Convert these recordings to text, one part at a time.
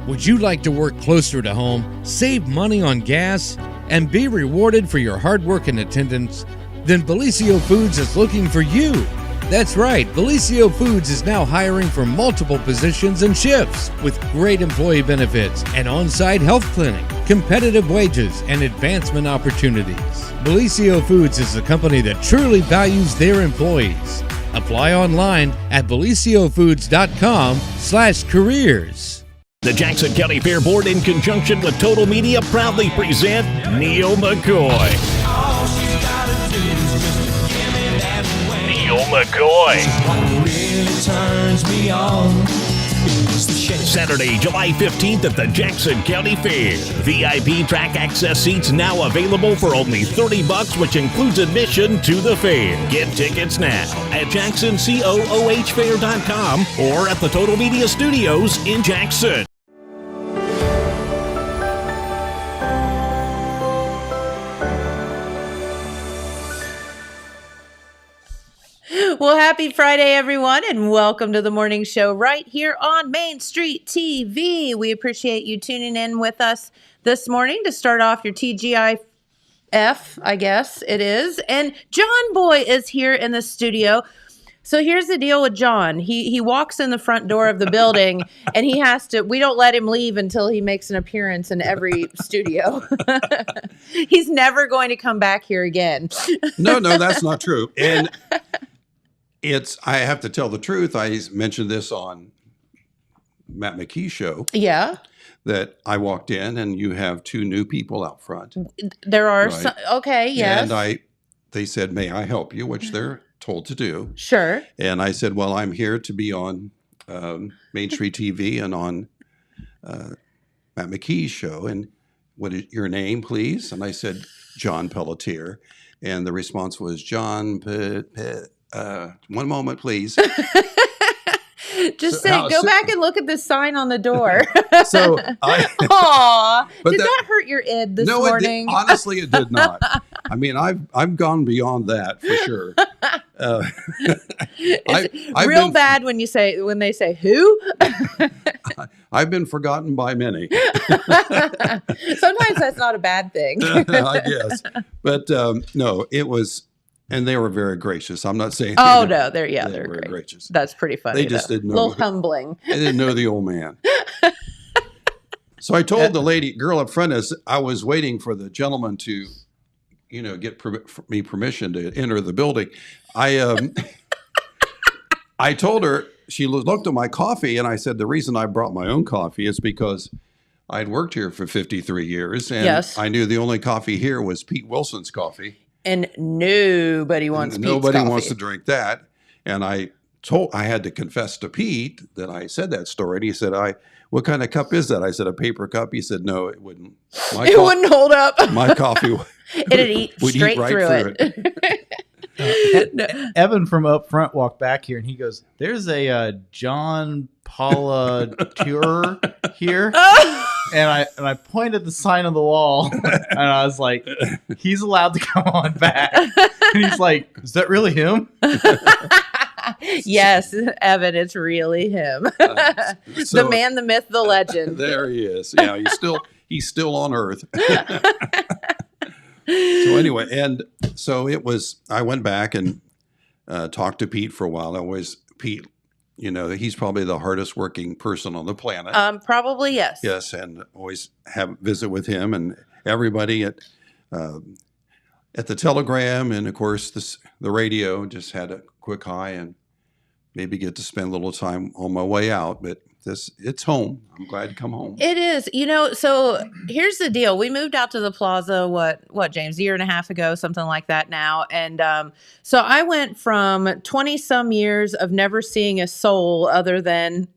Would you like to work closer to home, save money on gas, and be rewarded for your hard work and attendance? Then Bellisio Foods is looking for you. That's right, Bellisio Foods is now hiring for multiple positions and shifts with great employee benefits, an on-site health clinic, competitive wages, and advancement opportunities. Bellisio Foods is a company that truly values their employees. Apply online at belisiofoods.com/careers. The Jackson County Fair Board, in conjunction with Total Media, proudly present Neil McCoy. Neil McCoy. Saturday, July 15th at the Jackson County Fair. VIP track access seats now available for only $30, which includes admission to the fair. Get tickets now at jacksoncoohfair.com or at the Total Media Studios in Jackson. Well, happy Friday, everyone, and welcome to the morning show right here on Main Street TV. We appreciate you tuning in with us this morning to start off your TGIF, I guess it is. And John Boy is here in the studio. So here's the deal with John. He walks in the front door of the building, and he has to, we don't let him leave until he makes an appearance in every studio. He's never going to come back here again. No, that's not true. And I have to tell the truth. I mentioned this on Matt McKee's show. Yeah. That I walked in and you have two new people out front. There are right? some, okay, yes. And they said, "May I help you?" Which they're told to do. Sure. And I said, "Well, I'm here to be on Main Street TV and on Matt McKee's show. And what is your name, please?" And I said, "John Pelletier." And the response was, "John one moment, please." Just go back and look at the sign on the door. So Aw, did that hurt your id this morning? Honestly, it did not. I mean, I've gone beyond that for sure. It's bad when they say who. I've been forgotten by many. Sometimes that's not a bad thing. I guess, but no, it was. And they were very gracious. I'm not saying. Oh no, they're very great. gracious. That's pretty funny. They just didn't know. A little humbling. They didn't know the old man. So I told the girl up front, as I was waiting for the gentleman to, get me permission to enter the building. I told her. She looked at my coffee, and I said, "The reason I brought my own coffee is because I'd worked here for 53 years, and I knew the only coffee here was Pete Wilson's coffee." And nobody wants Pete's Nobody coffee. wants to drink that. And I had to confess to Pete that I said that story. And he said, "What kind of cup is that?" I said, "A paper cup." He said, "No, it wouldn't. It wouldn't hold up. My coffee It'd eat straight right through it." Evan from up front walked back here and he goes, "There's a John Pelletier here." And I pointed at the sign on the wall and I was like, "He's allowed to come on back." And he's like, "Is that really him?" Yes, Evan, it's really him. The man, the myth, the legend. There he is. Yeah, he's still on Earth. So anyway, and so I went back and talked to Pete for a while. Pete, he's probably the hardest working person on the planet. Probably, yes. Yes, and always visit with him and everybody at the Telegram, and of course the radio. Just had a quick hi and maybe get to spend a little time on my way out, but it's home. I'm glad to come home. It is. So here's the deal. We moved out to the plaza, what, James, a year and a half ago, something like that now. And so I went from 20 some years of never seeing a soul other than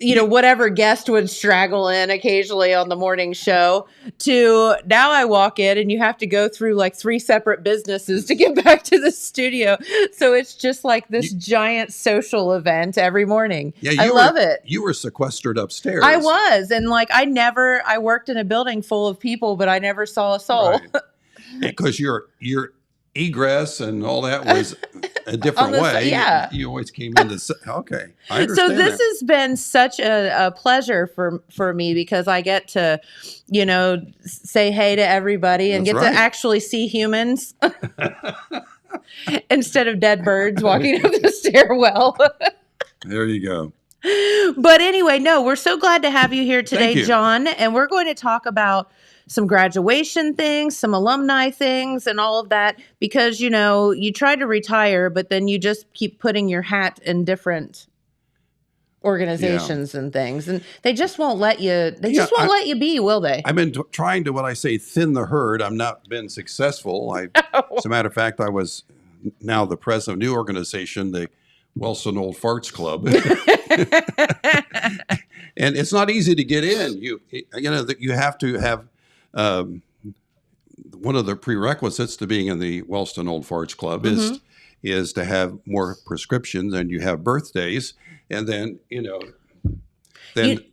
whatever guest would straggle in occasionally on the morning show, to now I walk in and you have to go through like 3 separate businesses to get back to the studio. So it's just like this giant social event every morning. Yeah, I love it. You were sequestered upstairs. I was. And I worked in a building full of people, but I never saw a soul. Right. Because you're egress and all that was a different way. Yeah. You always came in to okay. I understand So this that. has been such a pleasure for me because I get to, say hey to everybody and That's get right. to actually see humans instead of dead birds walking up the stairwell. There you go. But anyway, no, we're so glad to have you here today, Thank you. John. And we're going to talk about some graduation things, some alumni things, and all of that because, you try to retire, but then you just keep putting your hat in different organizations and things. And they just won't let you, let you be, will they? I've been trying to, what I say, thin the herd. I've not been successful. As a matter of fact, I was now the president of a new organization, the Wellston Old Farts Club. And it's not easy to get in. You have to have one of the prerequisites to being in the Wellston Old Farts Club is to have more prescriptions, and you have birthdays, and then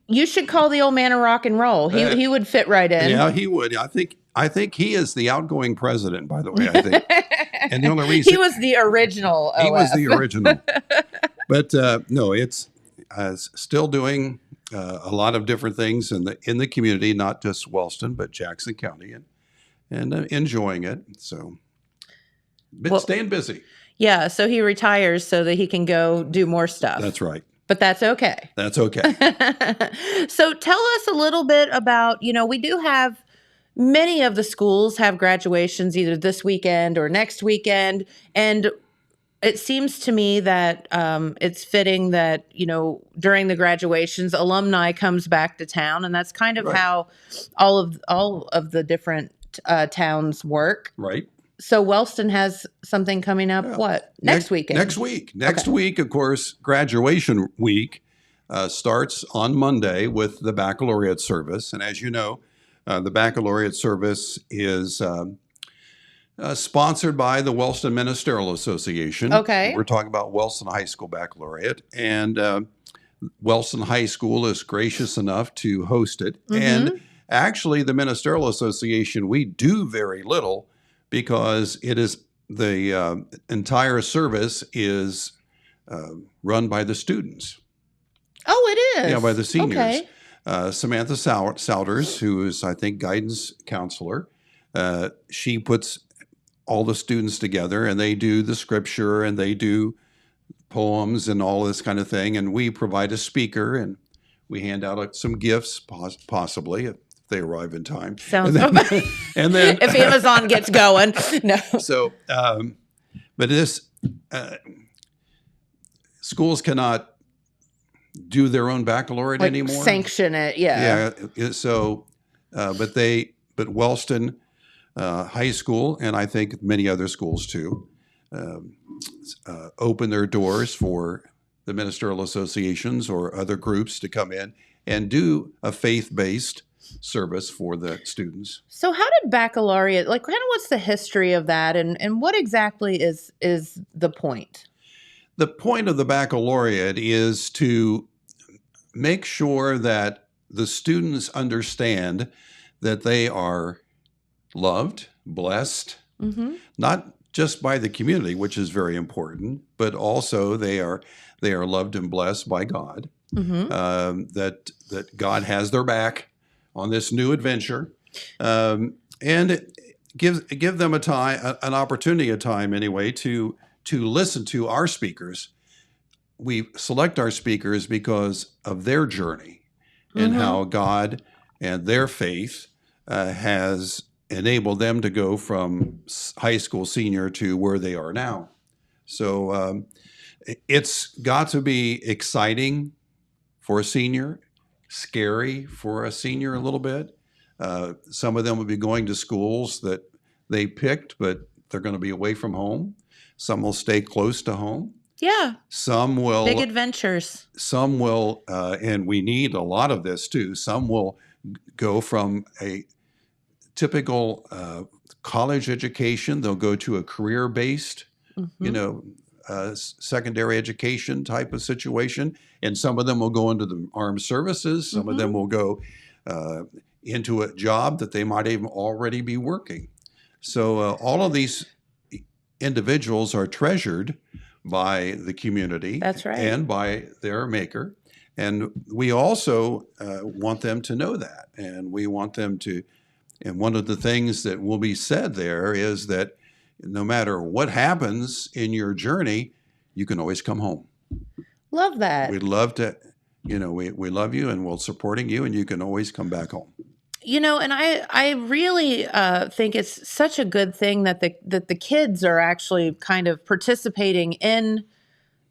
you should call the old man of rock and roll. He would fit right in. Yeah, he would. I think he is the outgoing president, by the way. I think, and the only reason he was the original. He was the original. But no, it's still doing a lot of different things in the community, not just Wellston, but Jackson County, and enjoying it. So, staying busy. Yeah, so he retires so that he can go do more stuff. That's right. But that's okay. That's okay. So tell us a little bit about, we do have many of the schools have graduations either this weekend or next weekend. And it seems to me that it's fitting that, during the graduations, alumni comes back to town. And that's kind of Right. how all of the different towns work. Right. So Wellston has something coming up, next weekend? Next week, of course, graduation week starts on Monday with the baccalaureate service. And as you know, the baccalaureate service is sponsored by the Wellston Ministerial Association. Okay. We're talking about Wellston High School Baccalaureate. And Wellston High School is gracious enough to host it. Mm-hmm. And actually, the Ministerial Association, we do very little because it is the entire service is run by the students. Oh, it is? Yeah, by the seniors. Okay. Samantha Souders, who is, I think, guidance counselor, she puts all the students together, and they do the scripture, and they do poems and all this kind of thing. And we provide a speaker, and we hand out some gifts, possibly, if they arrive in time. Sounds and then if Amazon gets going. No. So, but this schools cannot do their own baccalaureate anymore. Sanction it, yeah. Yeah. So, but Wellston High School, and I think many other schools too, open their doors for the ministerial associations or other groups to come in and do a faith-based service for the students. So how did baccalaureate, kind of what's the history of that and what exactly is the point? The point of the baccalaureate is to make sure that the students understand that they are loved, blessed, not just by the community, which is very important, but also they are loved and blessed by God. That God has their back on this new adventure, and give them an opportunity, anyway, to listen to our speakers. We select our speakers because of their journey and how God and their faith has enabled them to go from high school senior to where they are now. So it's got to be exciting for a senior, scary for a senior a little bit. Some of them will be going to schools that they picked, but they're going to be away from home. Some will stay close to home. Yeah. Some will. Big adventures. Some will, and we need a lot of this too. Some will go from a typical college education. They'll go to a career-based, secondary education type of situation. And some of them will go into the armed services. Some of them will go into a job that they might even already be working. So all of these individuals are treasured by the community. That's right. And by their maker. And we also want them to know that. And we want them to, and one of the things that will be said there is that no matter what happens in your journey, you can always come home. Love that. We'd love to, we love you and we're supporting you, and you can always come back home. And I really think it's such a good thing that the kids are actually kind of participating in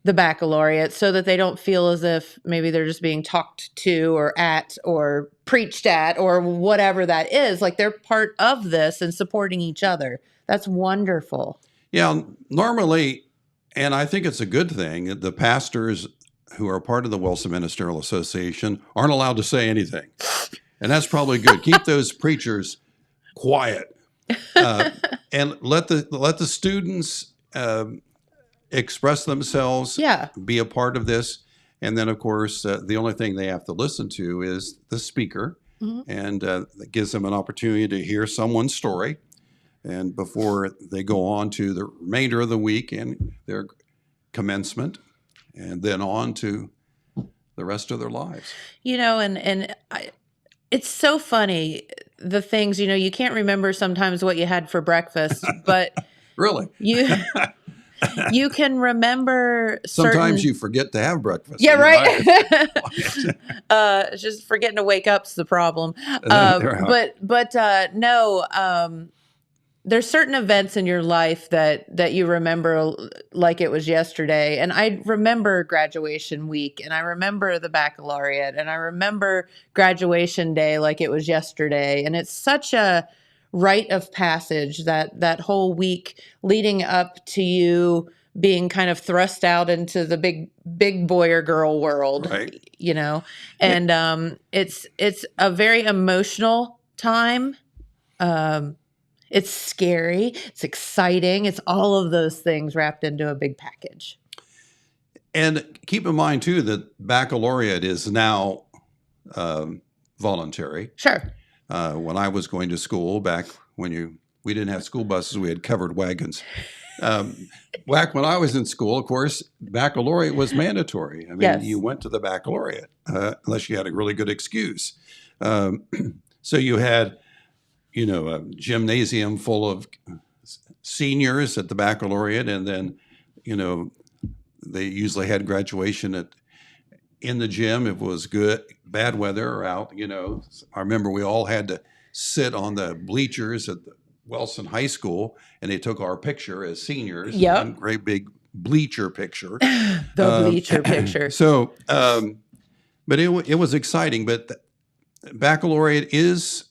the baccalaureate, so that they don't feel as if maybe they're just being talked to or at or preached at or whatever that is. Like, they're part of this and supporting each other. That's wonderful. Yeah, normally, and I think it's a good thing, the pastors who are part of the Wellston Ministerial Association aren't allowed to say anything. And that's probably good. Keep those preachers quiet, and let the students express themselves. Yeah. Be a part of this, and then of course the only thing they have to listen to is the speaker, and that gives them an opportunity to hear someone's story, and before they go on to the remainder of the week and their commencement, and then on to the rest of their lives. It's so funny, the things, you can't remember sometimes what you had for breakfast, but Really? you can remember Sometimes you forget to have breakfast. Yeah, right. Just forgetting to wake up's the problem. There's certain events in your life that you remember like it was yesterday. And I remember graduation week, and I remember the baccalaureate, and I remember graduation day like it was yesterday. And it's such a rite of passage, that whole week leading up to you being kind of thrust out into the big boy or girl world, right. And it's a very emotional time. It's scary. It's exciting. It's all of those things wrapped into a big package. And keep in mind, too, that baccalaureate is now voluntary. Sure. When I was going to school, back when we didn't have school buses, we had covered wagons. Back when I was in school, of course, baccalaureate was mandatory. I mean, Yes. You went to the baccalaureate unless you had a really good excuse. So you had a gymnasium full of seniors at the baccalaureate, and then, they usually had graduation in the gym if it was good, bad weather or out. I remember we all had to sit on the bleachers at the Wellston High School, and they took our picture as seniors. Yep. One great big bleacher picture. The bleacher picture. So, but it was exciting. But the baccalaureate is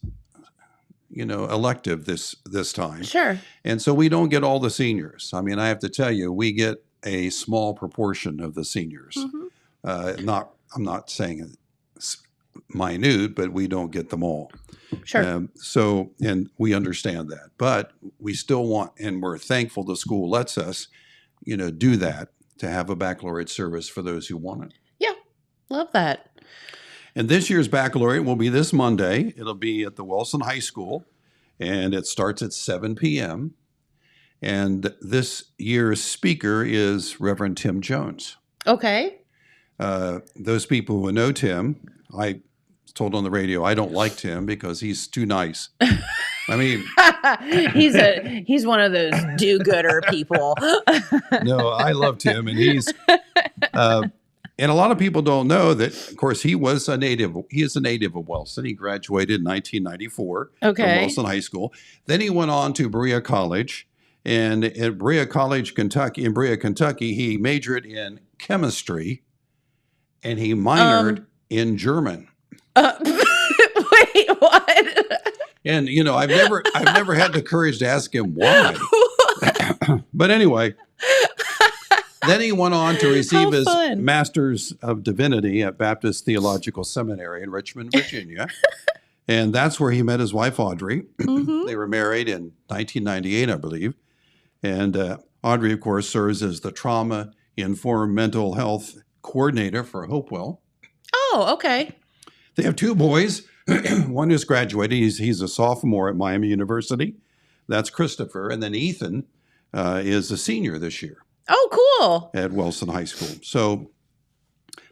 elective this time. Sure. And so we don't get all the seniors. I mean, I have to tell you, we get a small proportion of the seniors. Mm-hmm. I'm not saying it's minute, but we don't get them all. Sure. And we understand that, but we still want, and we're thankful the school lets us, do that, to have a baccalaureate service for those who want it. Yeah. Love that. And this year's baccalaureate will be this Monday. It'll be at the Wellston High School, and it starts at 7 p.m. And this year's speaker is Reverend Tim Jones. Okay. Those people who know Tim, I told on the radio, I don't like Tim because he's too nice. I mean, he's one of those do-gooder people. No, I love Tim, and he's. And a lot of people don't know that, of course, he is a native of Wellston. He graduated in 1994 from Wellston High School. Then he went on to Berea College. And at Berea College, Kentucky, he majored in chemistry, and he minored in German. Wait, what? And, I've never had the courage to ask him why. But anyway. Then he went on to receive his Master's of Divinity at Baptist Theological Seminary in Richmond, Virginia. And that's where he met his wife, Audrey. Mm-hmm. They were married in 1998, I believe. And Audrey, of course, serves as the Trauma-Informed Mental Health Coordinator for Hopewell. Oh, okay. They have two boys. One is graduating. He's a sophomore at Miami University. That's Christopher. And then Ethan, is a senior this year Oh, cool. at Wellston High School. So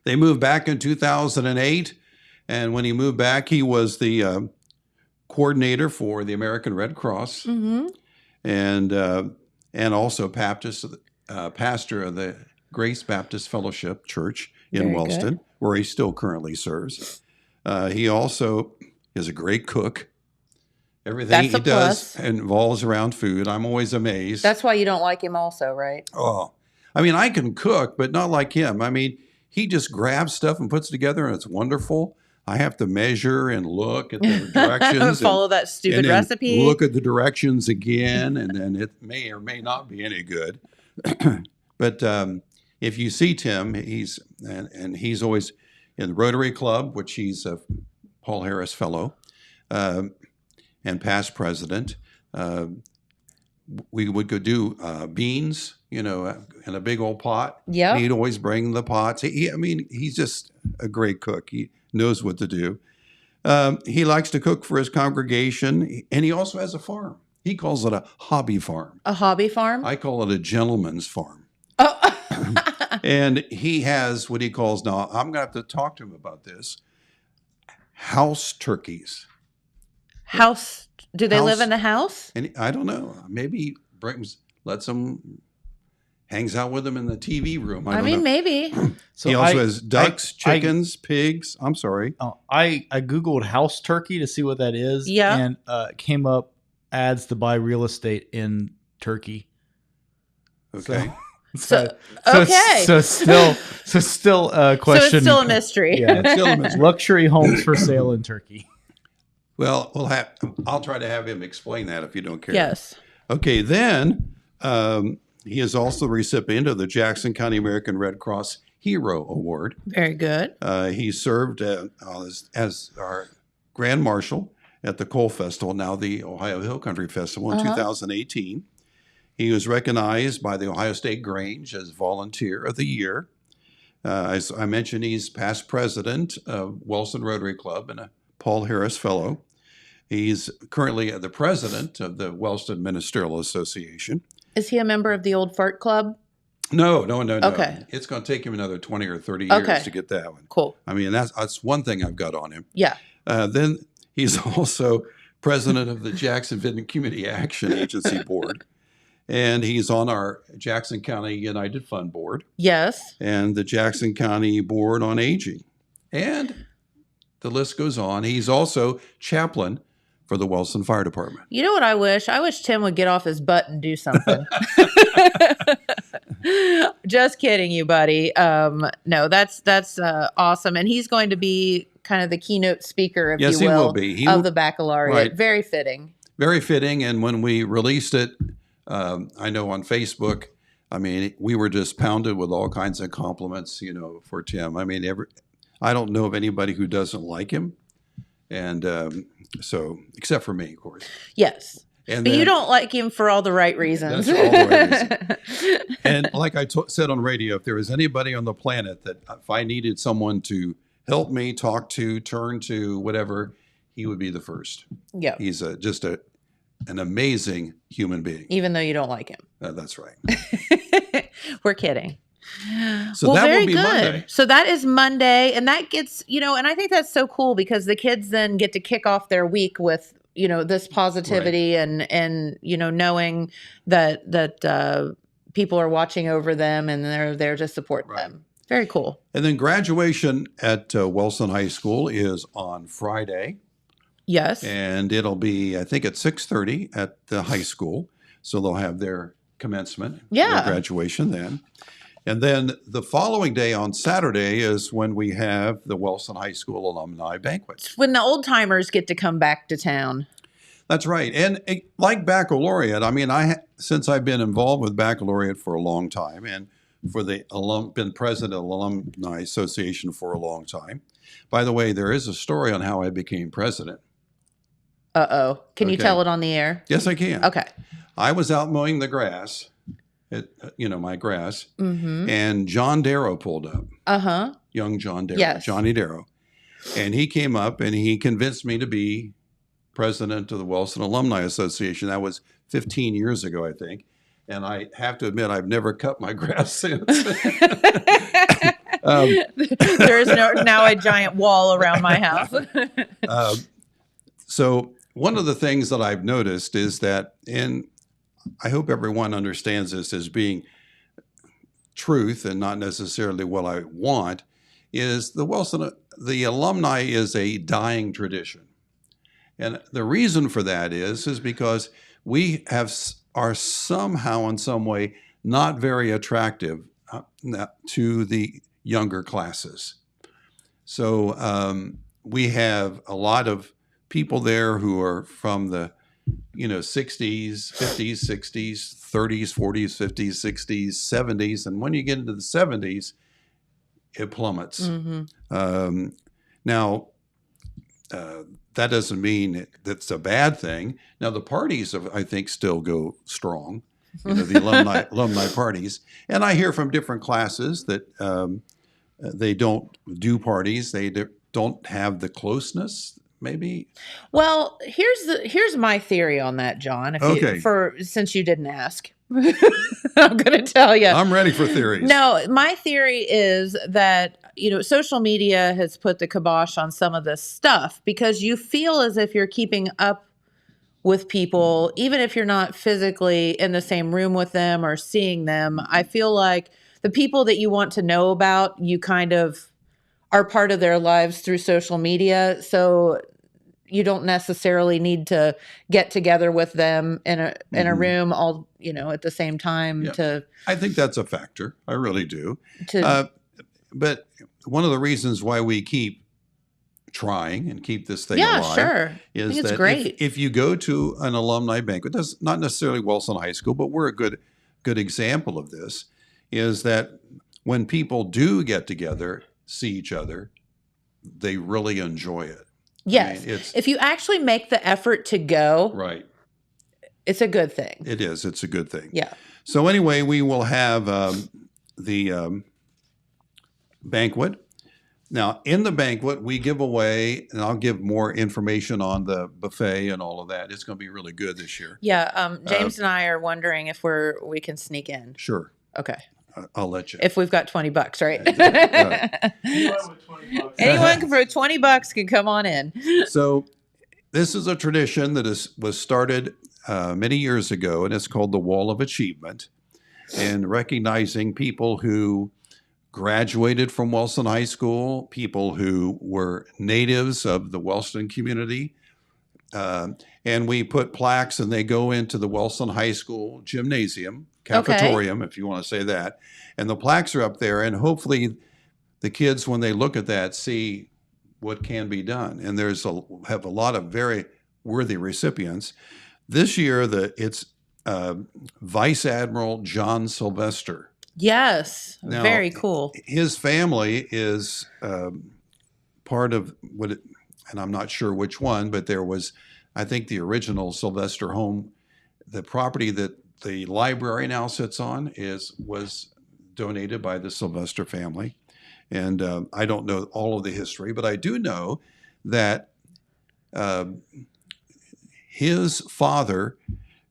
they moved back in 2008. And when he moved back, he was the coordinator for the American Red Cross Mm-hmm. and also pastor of the Grace Baptist Fellowship Church in Very Wellston, good. where he still currently serves. He also is a great cook. Everything That's a he does plus. involves around food. I'm always amazed. That's why you don't like him also, right? Oh, I mean, I can cook, but not like him. I mean, he just grabs stuff and puts it together, and it's wonderful. I have to measure and look at the directions. Follow that and stupid then recipe. Look at the directions again, and then it may or may not be any good. But if you see Tim, he's always in the Rotary Club, which he's a Paul Harris Fellow and past president. We would go do beans, in a big old pot. Yep. He'd always bring the pots. He's just a great cook. He knows what to do. He likes to cook for his congregation, and he also has a farm. He calls it a hobby farm. A hobby farm? I call it a gentleman's farm. Oh. And he has what he calls, now I'm going to have to talk to him about this, house turkeys. House? Do they live House- in the house? And I don't know, maybe lets them, hangs out with them in the TV room. I don't know. Maybe. So He also has ducks, I- chickens, pigs. I'm sorry. I Googled house turkey to see what that is. Yeah. And came up ads to buy real estate in Turkey. Okay. So, okay. So still a question. So it's still a mystery. Yeah. It's still a mystery. Luxury homes for sale in Turkey. Well, I'll try to have him explain that if you don't care. Yes. Okay, then he is also the recipient of the Jackson County American Red Cross Hero Award. Very good. He served as our Grand Marshal at the Coal Festival, now the Ohio Hill Country Festival in 2018. He was recognized by the Ohio State Grange as Volunteer of the Year. As I mentioned, he's past president of Wellston Rotary Club and a Paul Harris Fellow. He's currently the president of the Wellston Ministerial Association. Is he a member of the Old Fart Club? No. Okay. It's going to take him another 20 or 30 years Okay. to get that one. Cool. I mean, that's one thing I've got on him. Yeah. Then he's also president of the Jackson Community Action Agency Board. And he's on our Jackson County United Fund Board Yes. and the Jackson County Board on Aging. And the list goes on. He's also chaplain for the Wellston Fire Department. You know what I wish? I wish Tim would get off his butt and do something. Just kidding you, buddy. No, that's awesome. And he's going to be kind of the keynote speaker, if Yes, you he will, will be. of the baccalaureate. Right. Very fitting. Very fitting. And when we released it, I know on Facebook, I mean, we were just pounded with all kinds of compliments, for Tim. I mean, I don't know of anybody who doesn't like him. And so, except for me, of course. Yes. And But then, you don't like him for all the right reasons. That's all the right and like I said on radio, if there was anybody on the planet that if I needed someone to help me, talk to, turn to, whatever, he would be the first. Yeah. He's just an amazing human being. Even though you don't like him. That's right. We're kidding. So that will be Monday. So that is Monday. And that gets, and I think that's so cool because the kids then get to kick off their week with, this positivity and knowing that people are watching over them and they're there to support them. Very cool. And then graduation at Wellston High School is on Friday. Yes. And it'll be, I think, at 6:30 at the high school. So they'll have their commencement, their graduation then. And then the following day on Saturday is when we have the Wellston High School Alumni Banquet. When the old timers get to come back to town. That's right. And like baccalaureate, I mean, since I've been involved with baccalaureate for a long time and for the been president of the Alumni Association for a long time. By the way, there is a story on how I became president. Uh-oh. Can you tell it on the air? Yes, I can. Okay. I was out mowing the grass, my grass, and John Darrow pulled up. Uh-huh. Young John Darrow, Yes. Johnny Darrow. And he came up and he convinced me to be president of the Wellston Alumni Association. That was 15 years ago, I think. and I have to admit I've never cut my grass since. There is now a giant wall around my house. So one of the things that I've noticed is that, and I hope everyone understands this as being truth and not necessarily what I want, is the alumni is a dying tradition. And the reason for that is because we are somehow in some way not very attractive to the younger classes. So we have a lot of people there who are from the 60s, 50s, 60s, 30s, 40s, 50s, 60s, 70s. And when you get into the 70s, it plummets. Now, that doesn't mean that's a bad thing. Now, the parties, I think, still go strong, the alumni parties. And I hear from different classes that they don't do parties. They don't have the closeness, maybe. Well, here's my theory on that, John. Since you didn't ask, I'm going to tell you. I'm ready for theories. No, my theory is that social media has put the kibosh on some of this stuff because you feel as if you're keeping up with people, even if you're not physically in the same room with them or seeing them. I feel like the people that you want to know about, you kind of are part of their lives through social media. So you don't necessarily need to get together with them in a room all, at the same time. Yeah. I think that's a factor. I really do. But one of the reasons why we keep trying and keep this thing alive is that great. If you go to an alumni banquet, that's not necessarily Wellston High School, but we're a good example of this, is that when people do get together, see each other, they really enjoy it. Yes. If you actually make the effort to go, right, it's a good thing. It is. It's a good thing. Yeah. So anyway, we will have the banquet. Now, in the banquet, we give away, and I'll give more information on the buffet and all of that. It's going to be really good this year. Yeah. James and I are wondering if we can sneak in. Sure. Okay. I'll let you. If we've got $20, right? Anyone with $20. Anyone for $20 can come on in. So this is a tradition that was started many years ago, and it's called the Wall of Achievement, and recognizing people who graduated from Wellston High School, people who were natives of the Wellston community. And we put plaques, and they go into the Wellston High School gymnasium, cafetorium, if you want to say that. And the plaques are up there, and hopefully the kids, when they look at that, see what can be done. And have a lot of very worthy recipients. This year, it's Vice Admiral John Sylvester. Yes, now, very cool. His family is part of and I'm not sure which one, but there was, I think, the original Sylvester home. The property that the library now sits on was donated by the Sylvester family. And I don't know all of the history, but I do know that his father,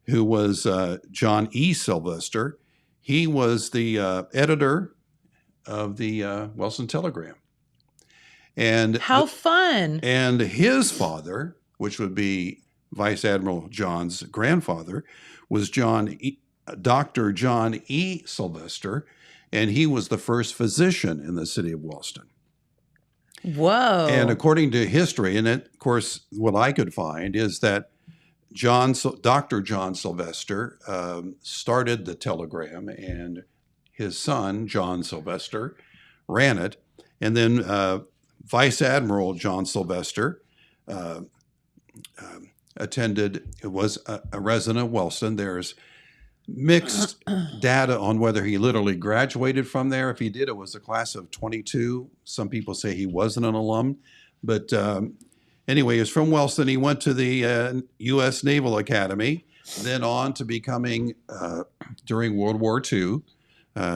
who was John E. Sylvester, he was the editor of the Wellston Telegram. And how fun! And his father, which would be Vice Admiral John's grandfather, was Dr. John E. Sylvester, and he was the first physician in the city of Wellston. Whoa! And according to history, and of course, what I could find is that Dr. John Sylvester started the Telegram, and his son, John Sylvester, ran it. And then Vice Admiral John Sylvester was a resident of Wellston. There's mixed data on whether he literally graduated from there. If he did, it was a class of 22. Some people say he wasn't an alum. But anyway, he was from Wellston. He went to the U.S. Naval Academy, then on to becoming, during World War II,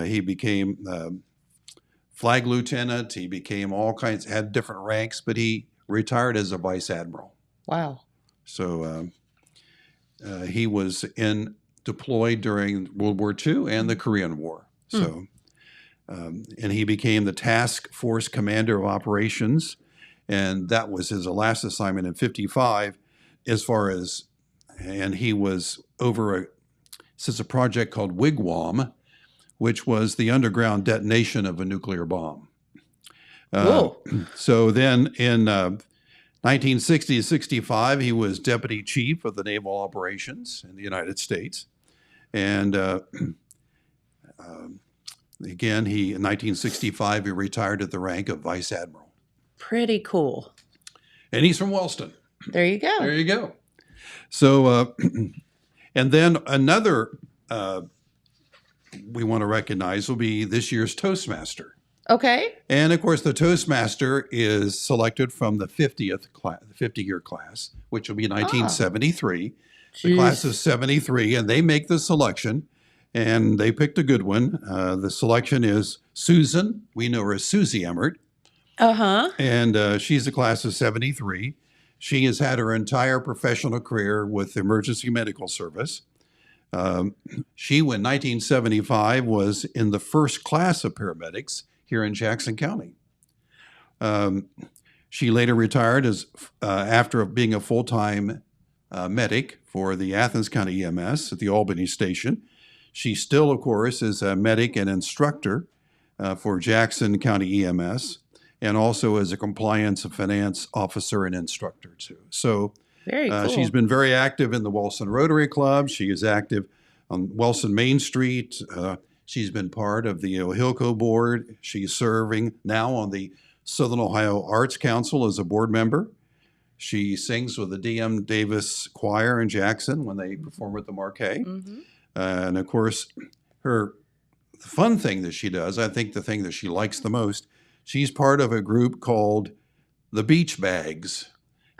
he became flag lieutenant. He became had different ranks, but he retired as a vice admiral. Wow. So he was in deployed during World War II and the Korean War. So, and he became the Task Force Commander of Operations, and that was his last assignment in 55. And he was over a project called Wigwam, which was the underground detonation of a nuclear bomb. So then in 1960 to 65, he was Deputy Chief of the Naval Operations in the United States. And again, in 1965, he retired at the rank of Vice Admiral. Pretty cool. And he's from Wellston. There you go. There you go. So, and then another we want to recognize will be this year's Toastmaster. Okay. And of course, the Toastmaster is selected from the 50-year class, which will be 1973. The class of 73, and they make the selection, and they picked a good one. The selection is Susan. We know her as Susie Emmert. And she's the class of 73. She has had her entire professional career with the emergency medical service. She, in 1975, was in the first class of paramedics here in Jackson County. She later retired after being a full-time medic for the Athens County EMS at the Albany station. She still, of course, is a medic and instructor for Jackson County EMS, and also as a compliance and finance officer and instructor too. So very cool. She's been very active in the Wellston Rotary Club. She is active on Wellston Main Street. She's been part of the Ohilco board. She's serving now on the Southern Ohio Arts Council as a board member. She sings with the D.M. Davis Choir in Jackson when they perform at the Marquee. And of course, the fun thing that she does, I think the thing that she likes the most, she's part of a group called the Beach Bags.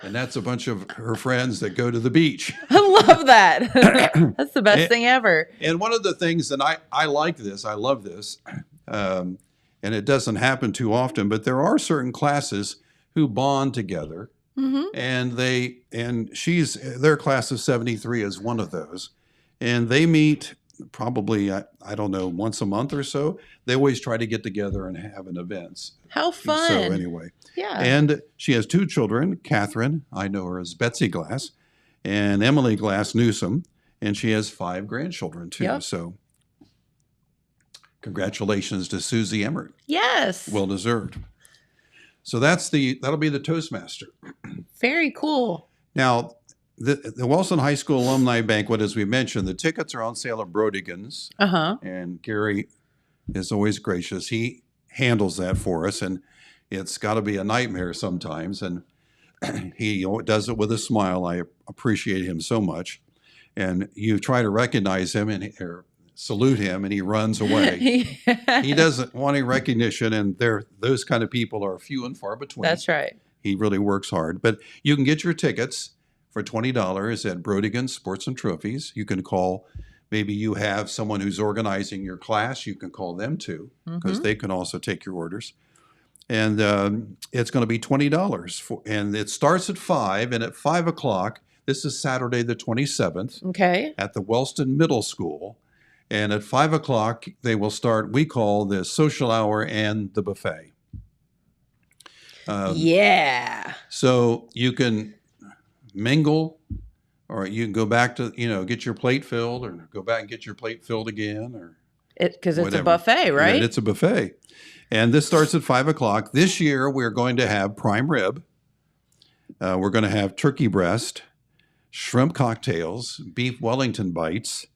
And that's a bunch of her friends that go to the beach. I love that. That's the best thing ever. And one of the things, and I like this, I love this, and it doesn't happen too often, but there are certain classes who bond together. And their class of 73 is one of those. And they meet probably, I don't know, once a month or so. They always try to get together and have an event. How fun. So anyway. Yeah. And she has two children, Catherine, I know her as Betsy Glass, and Emily Glass Newsom. And she has 5 grandchildren too. Yep. So congratulations to Susie Emmert. Yes. Well deserved. So that'll be the Toastmaster. Very cool. Now, the Wellston High School Alumni Banquet, as we mentioned, the tickets are on sale at Brodigan's. And Gary is always gracious. He handles that for us, and it's got to be a nightmare sometimes. And he does it with a smile. I appreciate him so much. And you try to recognize him or salute him, and he runs away. He doesn't want any recognition, and those kind of people are few and far between. That's right. He really works hard. But you can get your tickets for $20 at Brodigan Sports and Trophies. You can call, maybe you have someone who's organizing your class, you can call them too, because they can also take your orders. And it's going to be $20. And it starts at 5, and at 5 o'clock, this is Saturday the 27th, at the Wellston Middle School. And at 5 o'clock, they will start, we call the social hour and the buffet. So you can mingle, or you can go back to, get your plate filled, or go back and get your plate filled again, or because it's a buffet, right? Yeah, it's a buffet. And this starts at 5 o'clock. This year, we're going to have prime rib. We're going to have turkey breast, shrimp cocktails, beef Wellington bites,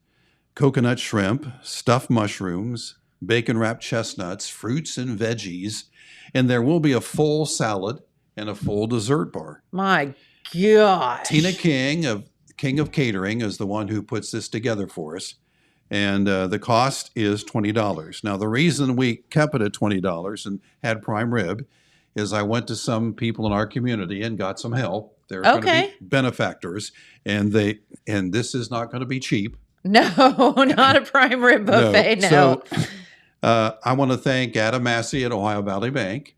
coconut shrimp, stuffed mushrooms, bacon-wrapped chestnuts, fruits and veggies, and there will be a full salad and a full dessert bar. My gosh. Tina King of Catering is the one who puts this together for us, and the cost is $20. Now, the reason we kept it at $20 and had prime rib is I went to some people in our community and got some help. They're going to be benefactors, and this is not going to be cheap. No, not a prime rib buffet. No. So I want to thank Adam Massey at Ohio Valley Bank.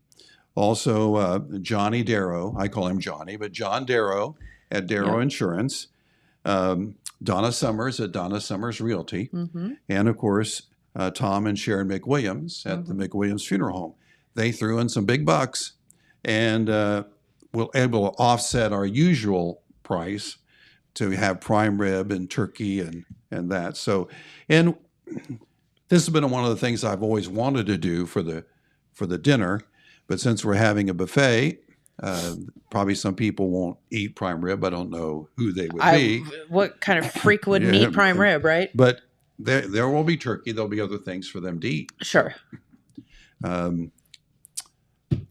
Also, Johnny Darrow. I call him Johnny, but John Darrow at Darrow Insurance. Donna Summers at Donna Summers Realty, and of course, Tom and Sharon McWilliams at the McWilliams Funeral Home. They threw in some big bucks and were able to offset our usual price to have prime rib and turkey and that. So, and this has been one of the things I've always wanted to do for the dinner, but since we're having a buffet, probably some people won't eat prime rib. I don't know who they would be. What kind of freak wouldn't eat prime rib, right? But there will be turkey. There'll be other things for them to eat. Sure.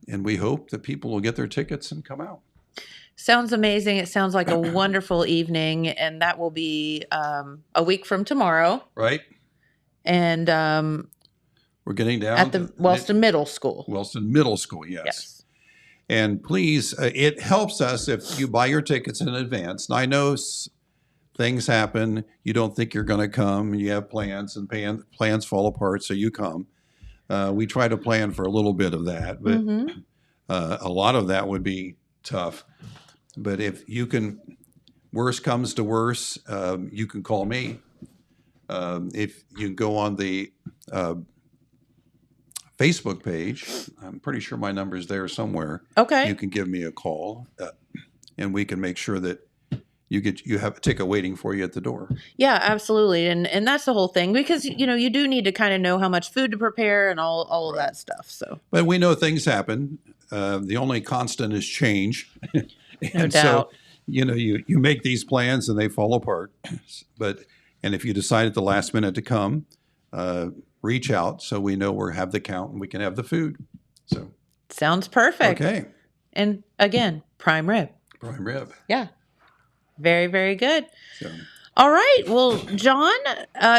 And we hope that people will get their tickets and come out. Sounds amazing. It sounds like a wonderful evening, and that will be a week from tomorrow. Right. And we're getting down at the Wellston Middle School. Wellston Middle School, yes. And please, it helps us if you buy your tickets in advance. And I know things happen. You don't think you're going to come. You have plans, and plans fall apart, so you come. We try to plan for a little bit of that, but a lot of that would be tough. But if you can, worst comes to worst, you can call me. If you go on the Facebook page, I'm pretty sure my number is there somewhere. Okay. You can give me a call, and we can make sure that you have a ticket waiting for you at the door. Yeah, absolutely. And that's the whole thing, because you do need to kind of know how much food to prepare and all of that stuff. So, but we know things happen. The only constant is change. No doubt. So, you make these plans and they fall apart. And if you decide at the last minute to come, reach out so we know we have the count and we can have the food. So sounds perfect. Okay. And again, prime rib. Prime rib. Yeah. Very, very good. So. All right. Well, John,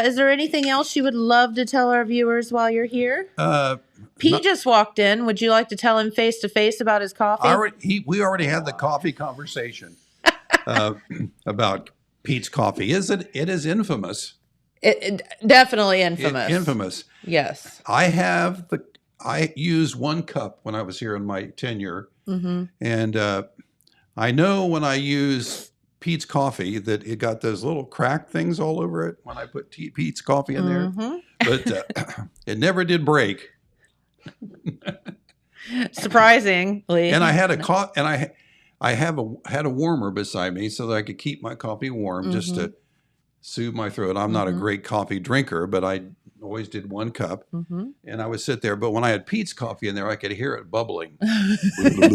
is there anything else you would love to tell our viewers while you're here? Pete just walked in. Would you like to tell him face to face about his coffee? We already had the coffee conversation about Pete's coffee. It is infamous. It definitely infamous. Infamous. Yes. I used 1 cup when I was here in my tenure, and I know when I use Pete's coffee that it got those little crack things all over it when I put Pete's coffee in there, but it never did break. Surprisingly. And I had had a warmer beside me so that I could keep my coffee warm just to soothe my throat. I'm not a great coffee drinker, but I always did 1 cup, and I would sit there. But when I had Pete's coffee in there, I could hear it bubbling. See,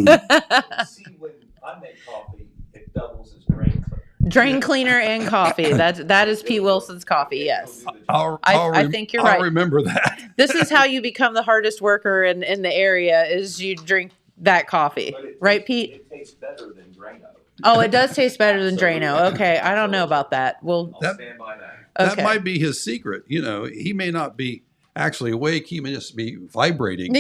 when I make coffee, it doubles as drain cleaner. Drain cleaner and coffee. That is Pete Wilson's coffee. Yes, I think you're right. I'll remember that. This is how you become the hardest worker in the area. Is you drink that coffee, right, Pete? It tastes better than Drano. Oh, it does taste better than Drano. Okay, I don't know about that. I'll stand by that. Okay. That might be his secret. He may not be actually awake. He may just be vibrating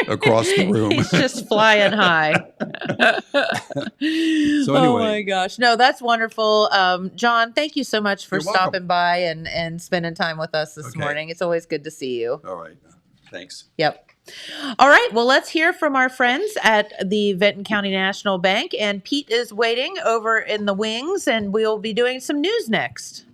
across the room. He's just flying high. So anyway. Oh my gosh. No, that's wonderful. John, thank you so much for You're welcome. stopping by and spending time with us this morning. It's always good to see you. All right. Thanks. Yep. All right. Well, let's hear from our friends at the Vinton County National Bank. And Pete is waiting over in the wings, and we'll be doing some news next.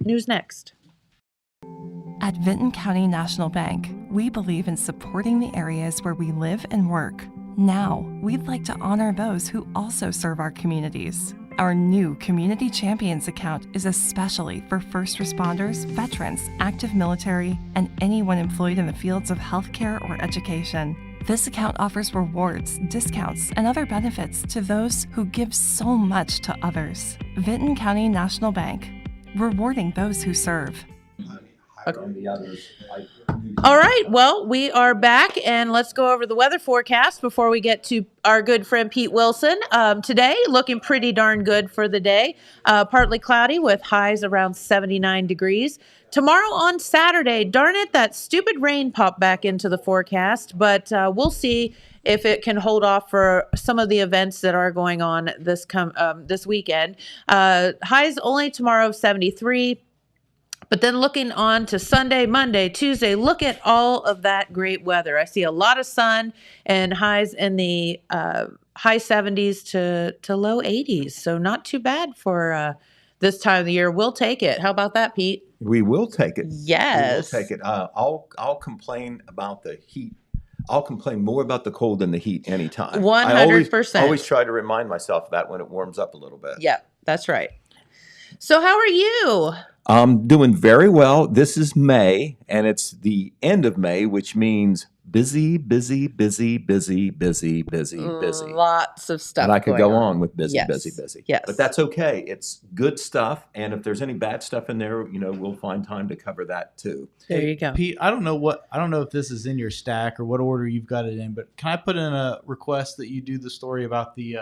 At Vinton County National Bank, we believe in supporting the areas where we live and work. Now, we'd like to honor those who also serve our communities. Our new Community Champions account is especially for first responders, veterans, active military, and anyone employed in the fields of healthcare or education. This account offers rewards, discounts, and other benefits to those who give so much to others. Vinton County National Bank, rewarding those who serve. All right. Well, we are back, and let's go over the weather forecast before we get to our good friend Pete Wilson. Today, looking pretty darn good for the day. Partly cloudy with highs around 79 degrees. Tomorrow on Saturday, darn it, that stupid rain popped back into the forecast, but we'll see if it can hold off for some of the events that are going on this weekend. Highs only tomorrow of 73. But then looking on to Sunday, Monday, Tuesday, look at all of that great weather. I see a lot of sun and highs in the high 70s to low 80s. So not too bad for this time of the year, we'll take it. How about that, Pete? We will take it. Yes. We will take it. I'll complain about the heat. I'll complain more about the cold than the heat anytime. 100%. I always try to remind myself of that when it warms up a little bit. Yep, that's right. So how are you? I'm doing very well. This is May, and it's the end of May, which means busy, busy, busy, busy, busy, busy, busy. Lots of stuff. And I could going go on with busy, Yes. busy, busy. Yes. But that's okay. It's good stuff. And if there's any bad stuff in there, we'll find time to cover that too. There you go. Pete, I don't know if this is in your stack or what order you've got it in, but can I put in a request that you do the story about the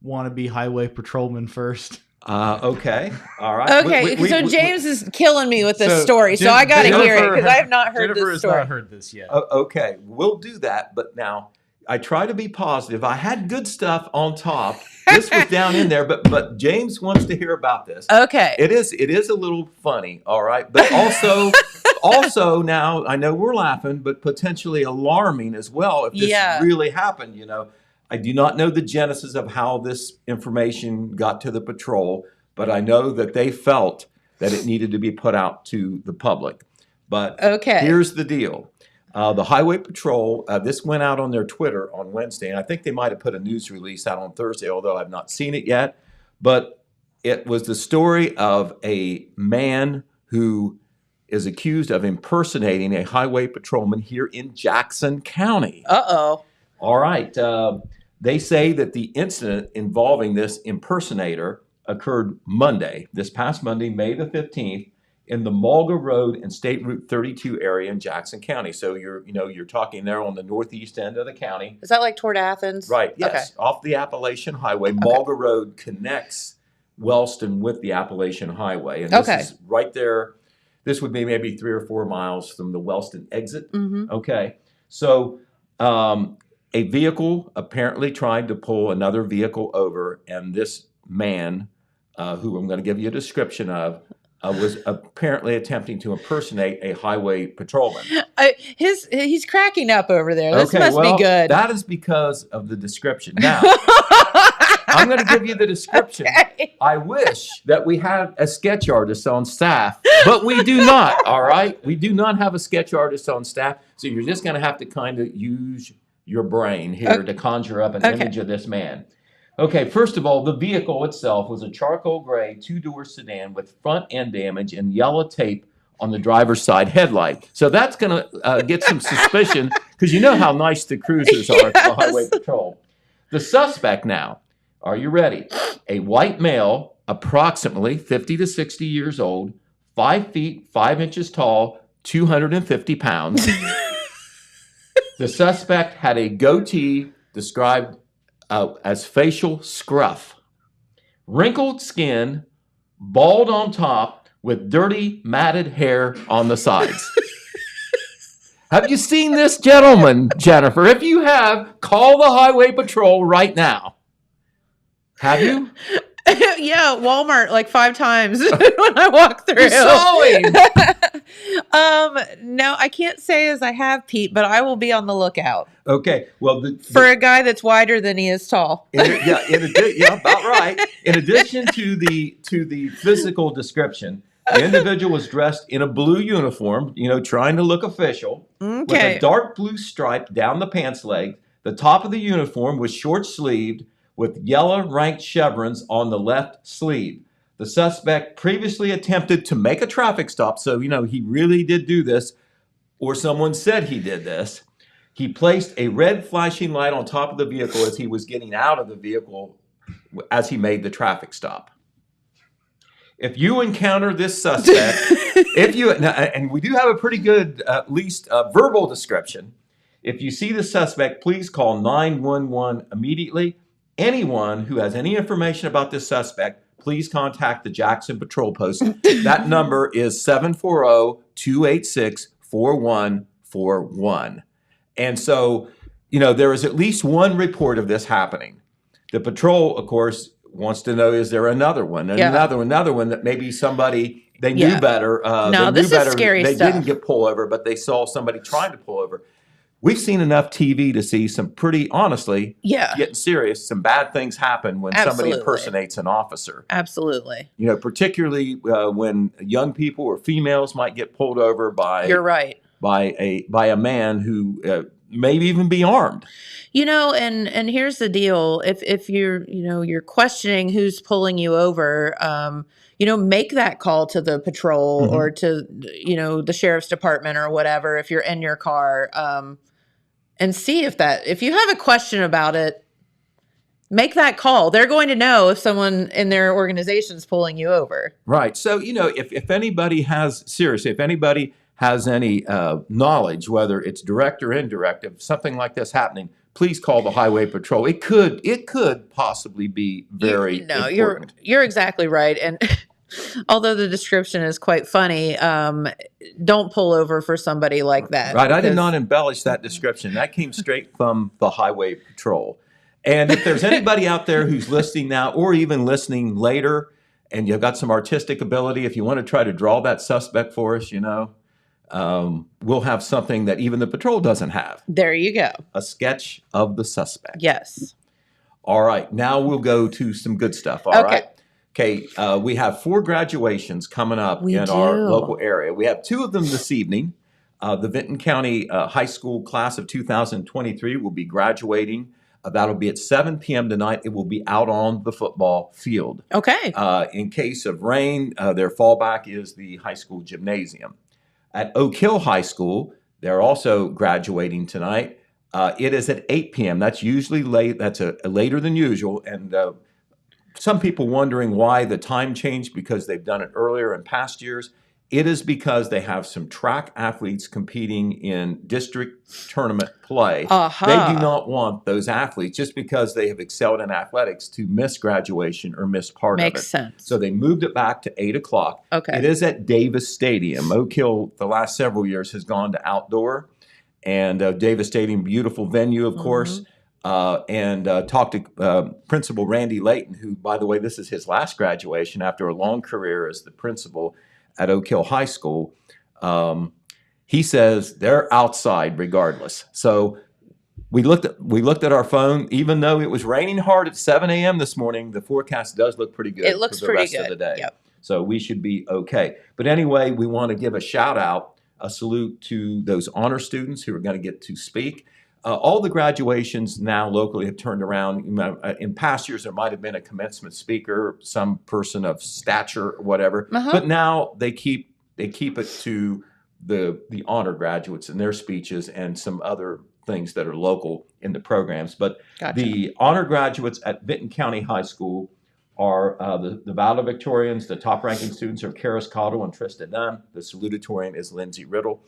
wannabe highway patrolman first? Okay. All right. Okay, so James is killing me with this story, so I got to hear it because I have not heard Jennifer this story. has not heard this yet. Okay, we'll do that. But now I try to be positive. I had good stuff on top. This was down in there, but James wants to hear about this. Okay. It is a little funny, all right, but also now I know we're laughing, but potentially alarming as well if this really happened. I do not know the genesis of how this information got to the patrol, but I know that they felt that it needed to be put out to the public. But here's the deal. The Highway Patrol, this went out on their Twitter on Wednesday, and I think they might have put a news release out on Thursday, although I've not seen it yet. But it was the story of a man who is accused of impersonating a highway patrolman here in Jackson County. Uh-oh. All right. They say that the incident involving this impersonator occurred this past Monday, May the 15th, in the Mulga Road and State Route 32 area in Jackson County. So you're talking there on the northeast end of the county. Is that like toward Athens? Right. Yes. Okay. Off the Appalachian Highway. Okay. Mulga Road connects Wellston with the Appalachian Highway. And this is right there. This would be maybe 3 or 4 miles from the Wellston exit. Mm-hmm. Okay. So a vehicle apparently tried to pull another vehicle over, and this man, who I'm going to give you a description of, was apparently attempting to impersonate a highway patrolman. He's cracking up over there. This must be good. That is because of the description. Now, I'm going to give you the description. Okay. I wish that we had a sketch artist on staff, but we do not, all right? We do not have a sketch artist on staff, so you're just going to have to kind of use your brain here to conjure up an image of this man. Okay, first of all, the vehicle itself was a charcoal gray 2-door sedan with front end damage and yellow tape on the driver's side headlight. So that's going to get some suspicion because you know how nice the cruisers are for the highway patrol. The suspect now, are you ready? A white male, approximately 50 to 60 years old, 5 feet 5 inches tall, 250 pounds. The suspect had a goatee described as facial scruff, wrinkled skin, bald on top, with dirty matted hair on the sides. Have you seen this gentleman, Jennifer? If you have, call the Highway Patrol right now. Have you? Yeah, Walmart like 5 times when I walk through. You saw him. No, I can't say as I have, Pete, but I will be on the lookout. Okay, well, for a guy that's wider than he is tall. About right. In addition to the physical description, the individual was dressed in a blue uniform, trying to look official, with a dark blue stripe down the pants leg. The top of the uniform was short-sleeved, with yellow ranked chevrons on the left sleeve. The suspect previously attempted to make a traffic stop, so he really did do this, or someone said he did this. He placed a red flashing light on top of the vehicle as he was getting out of the vehicle as he made the traffic stop. If you encounter this suspect, and we do have a pretty good, at least verbal description, if you see the suspect, please call 911 immediately. Anyone who has any information about this suspect, please contact the Jackson Patrol Post. That number is 740-286-4141. And so, there is at least one report of this happening. The patrol, of course, wants to know, is there another one? And another one that maybe somebody, they knew better. No, this is scary stuff. They didn't get pulled over, but they saw somebody trying to pull over. we've seen enough TV to see some pretty, honestly, Yeah. getting serious, some bad things happen when somebody Absolutely. impersonates an officer. Absolutely. You know, particularly when young people or females might get pulled over by You're right. by a man who maybe even be armed. You know, and here's the deal. If you're questioning who's pulling you over, make that call to the patrol or to, the sheriff's department or whatever, if you're in your car, and see if you have a question about it, make that call. They're going to know if someone in their organization is pulling you over. Right. So, if anybody if anybody has any knowledge, whether it's direct or indirect, of something like this happening, please call the Highway Patrol. It could possibly be very important. You're exactly right. And although the description is quite funny, don't pull over for somebody like that. Right. I did not embellish that description. That came straight from the Highway Patrol. And if there's anybody out there who's listening now or even listening later, and you've got some artistic ability, if you want to try to draw that suspect for us, we'll have something that even the patrol doesn't have. There you go. A sketch of the suspect. Yes. All right. Now we'll go to some good stuff. All right. Okay. We have 4 graduations coming up our local area. We have 2 of them this evening. The Vinton County High School class of 2023 will be graduating. That'll be at 7 p.m. tonight. It will be out on the football field. Okay. In case of rain, their fallback is the high school gymnasium. At Oak Hill High School, they're also graduating tonight. It is at 8 p.m. That's usually late. That's later than usual. And some people wondering why the time changed because they've done it earlier in past years. It is because they have some track athletes competing in district tournament play. They do not want those athletes, just because they have excelled in athletics, to miss graduation or miss part of it. Makes sense. So they moved it back to 8 o'clock. Okay. It is at Davis Stadium. Oak Hill, the last several years, has gone to outdoor. And Davis Stadium, beautiful venue, of course. And talked to Principal Randy Layton, who, by the way, this is his last graduation after a long career as the principal at Oak Hill High School. He says they're outside regardless. So we looked at our phone. Even though it was raining hard at 7 a.m. this morning, the forecast does look pretty good. It looks for the pretty rest good of the day. Yep. So we should be okay. But anyway, we want to give a shout out, a salute to those honor students who are going to get to speak. All the graduations now locally have turned around. In past years, there might have been a commencement speaker, some person of stature or whatever. But now they keep it to the honor graduates and their speeches and some other things that are local in the programs. But the honor graduates at Vinton County High School are the valedictorians. The top-ranking students are Karis Cottle and Trista Dunn. The salutatorian is Lindsay Riddle.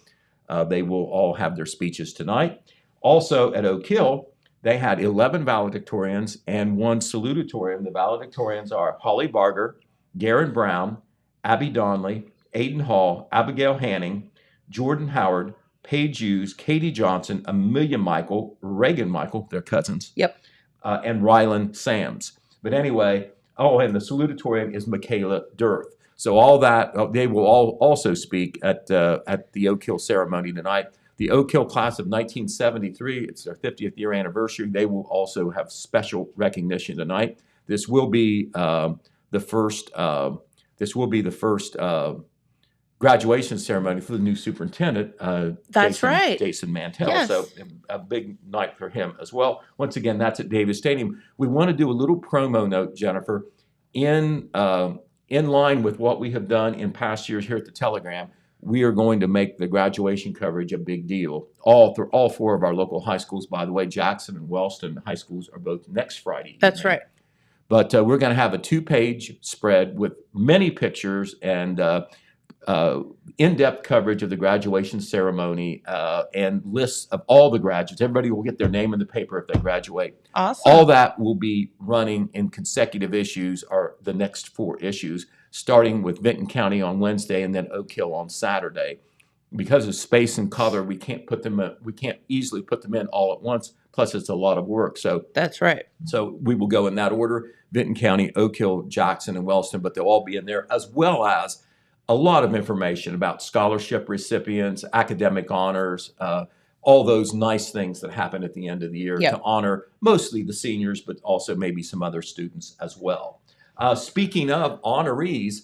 They will all have their speeches tonight. Also at Oak Hill, they had 11 valedictorians and 1 salutatorian. The valedictorians are Holly Barger, Garen Brown, Abby Donley, Aiden Hall, Abigail Hanning, Jordan Howard, Paige Hughes, Katie Johnson, Amelia Michael, Reagan Michael, they're cousins. Yep. And Rylan Sams. But anyway, and the salutatorian is Michaela Dirth. So all that, they will all also speak at the Oak Hill ceremony tonight. The Oak Hill class of 1973, it's their 50th year anniversary. They will also have special recognition tonight. This will be the first graduation ceremony for the new superintendent. That's right, Jason Mantell. Yes. So a big night for him as well. Once again, that's at Davis Stadium. We want to do a little promo note, Jennifer, in line with what we have done in past years here at the Telegram. We are going to make the graduation coverage a big deal. All 4 of our local high schools, by the way, Jackson and Wellston high schools, are both next Friday. That's right. But we're going to have a 2-page spread with many pictures and in-depth coverage of the graduation ceremony and lists of all the graduates. Everybody will get their name in the paper if they graduate. Awesome. All that will be running in consecutive issues, or the next 4 issues, starting with Vinton County on Wednesday and then Oak Hill on Saturday. Because of space and color, we can't easily put them in all at once. Plus, it's a lot of work. So that's right. So we will go in that order: Vinton County, Oak Hill, Jackson, and Wellston. But they'll all be in there, as well as a lot of information about scholarship recipients, academic honors, all those nice things that happen at the end of the year Yep. to honor mostly the seniors, but also maybe some other students as well. Speaking of honorees,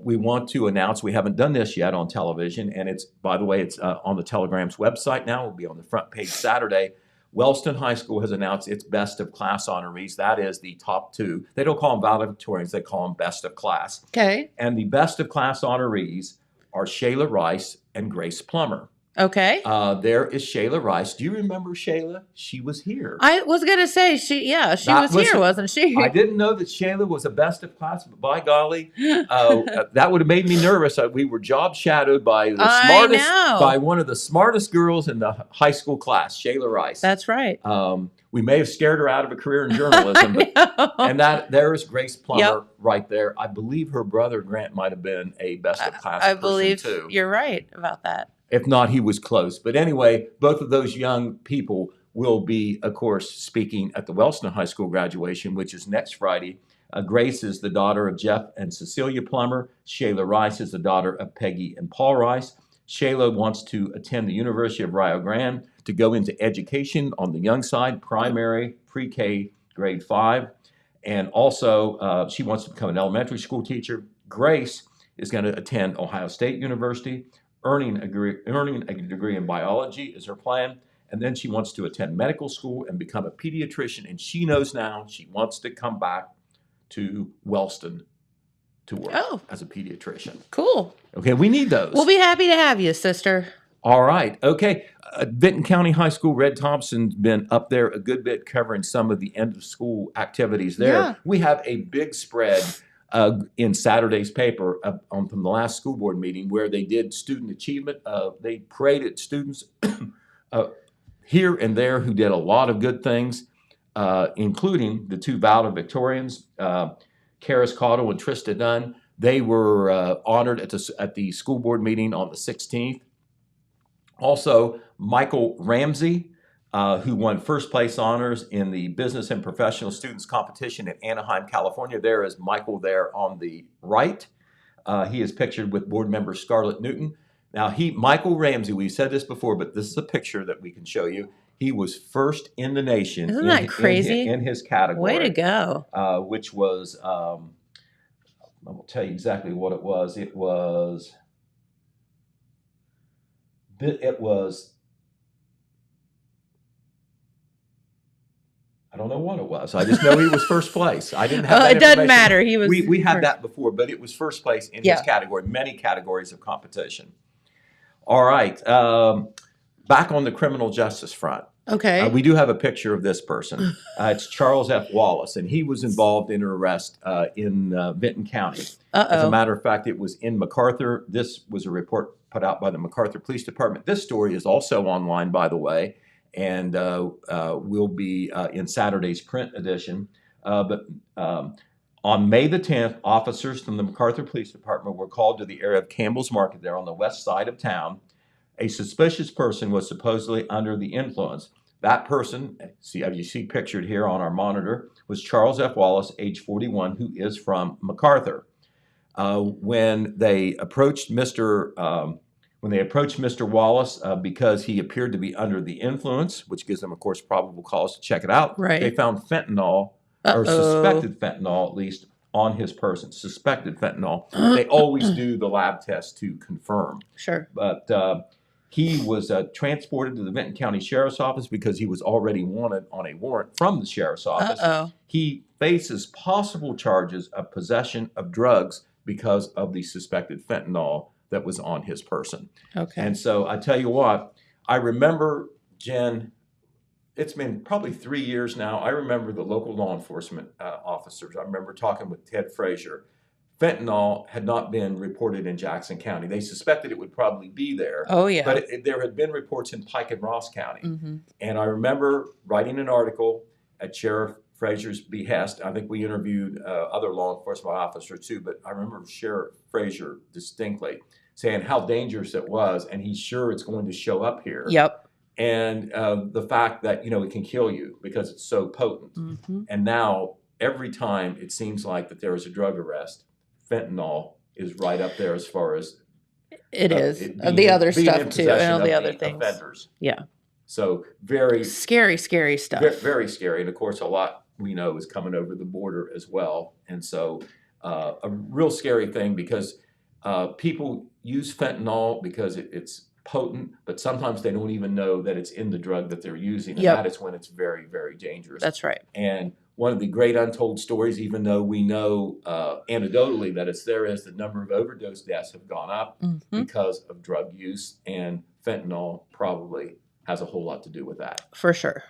we want to announce, we haven't done this yet on television, and it's, by the way, it's on the Telegram's website now. It'll be on the front page Saturday. Wellston High School has announced its best of class honorees. That is the top two. They don't call them valedictorians, they call them best of class. Okay. And the best of class honorees are Shayla Rice and Grace Plummer. Okay. There is Shayla Rice. Do you remember Shayla? She was here. I was going to say, she That was here, wasn't she? I didn't know that Shayla was a best of class, but by golly, that would have made me nervous. We were job shadowed by by one of the smartest girls in the high school class, Shayla Rice. That's right. We may have scared her out of a career in journalism, but there is Grace Plummer right there. I believe her brother Grant might have been a best of class I person believe too. You're right about that. If not, he was close. But anyway, both of those young people will be, of course, speaking at the Wellston High School graduation, which is next Friday. Grace is the daughter of Jeff and Cecilia Plummer. Shayla Rice is the daughter of Peggy and Paul Rice. Shayla wants to attend the University of Rio Grande to go into education on the young side, primary, pre-K, grade 5. And also, she wants to become an elementary school teacher. Grace is going to attend Ohio State University. Earning a degree in biology is her plan. And then she wants to attend medical school and become a pediatrician. And she knows now she wants to come back to Wellston to work as a pediatrician. Cool. Okay, we need those. We'll be happy to have you, sister. All right. Okay. Benton County High School, Red Thompson's been up there a good bit covering some of the end of school activities there. Yeah. We have a big spread in Saturday's paper from the last school board meeting where they did student achievement. They paraded students here and there who did a lot of good things, including the two valedictorians, Karis Cottle and Trista Dunn. They were honored at the school board meeting on the 16th. Also, Michael Ramsey, who won first place honors in the Business and Professional Students Competition in Anaheim, California. There is Michael there on the right. He is pictured with board member Scarlett Newton. Now, Michael Ramsey, we've said this before, but this is a picture that we can show you. He was first in the nation. Isn't that crazy? In his category. Way to go. Which was, I will tell you exactly what it was. It was, I don't know what it was. I just know he was first place. I didn't have that it doesn't information. matter. He was. We had that before, but it was first place in his category, many categories of competition. All right. Back on the criminal justice front. Okay. We do have a picture of this person. It's Charles F. Wallace, and he was involved in an arrest in Benton County. As a matter of fact, it was in MacArthur. This was a report put out by the MacArthur Police Department. This story is also online, by the way, and will be in Saturday's print edition. But on May the 10th, officers from the MacArthur Police Department were called to the area of Campbell's Market there on the west side of town. A suspicious person was supposedly under the influence. That person, you see pictured here on our monitor, was Charles F. Wallace, age 41, who is from MacArthur. When they approached Mr. Wallace because he appeared to be under the influence, which gives them, of course, probable cause to check it out, they found fentanyl, or suspected fentanyl at least, on his person. Suspected fentanyl. They always do the lab test to confirm. Sure. But he was transported to the Benton County Sheriff's Office because he was already wanted on a warrant from the Sheriff's Office. He faces possible charges of possession of drugs because of the suspected fentanyl that was on his person. Okay. And so I tell you what, I remember, Jen, it's been probably 3 years now. I remember the local law enforcement officers. I remember talking with Ted Frazier. Fentanyl had not been reported in Jackson County. They suspected it would probably be there. Oh, yeah. But there had been reports in Pike and Ross County. Mm-hmm. And I remember writing an article at Sheriff Frazier's behest. I think we interviewed other law enforcement officers too, but I remember Sheriff Frazier distinctly saying how dangerous it was, and he's sure it's going to show up here. Yep. And the fact that, it can kill you because it's so potent. Mm-hmm. And now, every time it seems like that there is a drug arrest, fentanyl is right up there as far as It is. it Of being- the other being stuff in too, possession and all the of other things. offenders. Yeah. So very, Scary stuff. very scary. And of course, a lot we know is coming over the border as well. And so a real scary thing because people use fentanyl because it's potent, but sometimes they don't even know that it's in the drug that they're using. And Yep. that is when it's very, very dangerous. That's right. And one of the great untold stories, even though we know anecdotally that it's there, is the number of overdose deaths have gone up because of drug use, and fentanyl probably has a whole lot to do with that. For sure.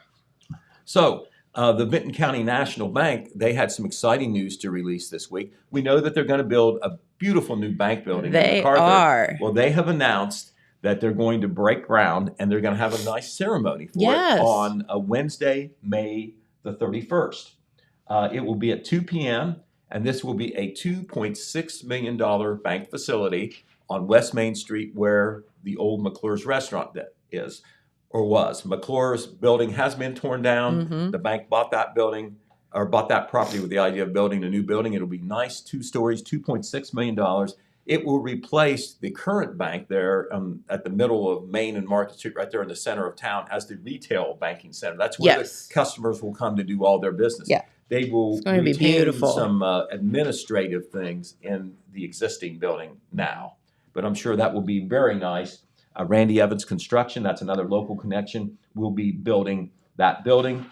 So the Benton County National Bank, they had some exciting news to release this week. We know that they're going to build a beautiful new bank building in They MacArthur. are. Well, they have announced that they're going to break ground and they're going to have a nice ceremony for Yes. it on Wednesday, May the 31st. It will be at 2 p.m., and this will be a $2.6 million bank facility on West Main Street where the old McClure's restaurant is or was. McClure's building has been torn down. The bank bought that building or bought that property with the idea of building a new building. It'll be nice, 2 stories, $2.6 million. It will replace the current bank there at the middle of Main and Market Street, right there in the center of town, as the retail banking center. That's where Yes. the customers will come to do all their business. Yeah. They will It's going to be retain beautiful. some administrative things in the existing building now, but I'm sure that will be very nice. Randy Evans Construction, that's another local connection, will be building that building.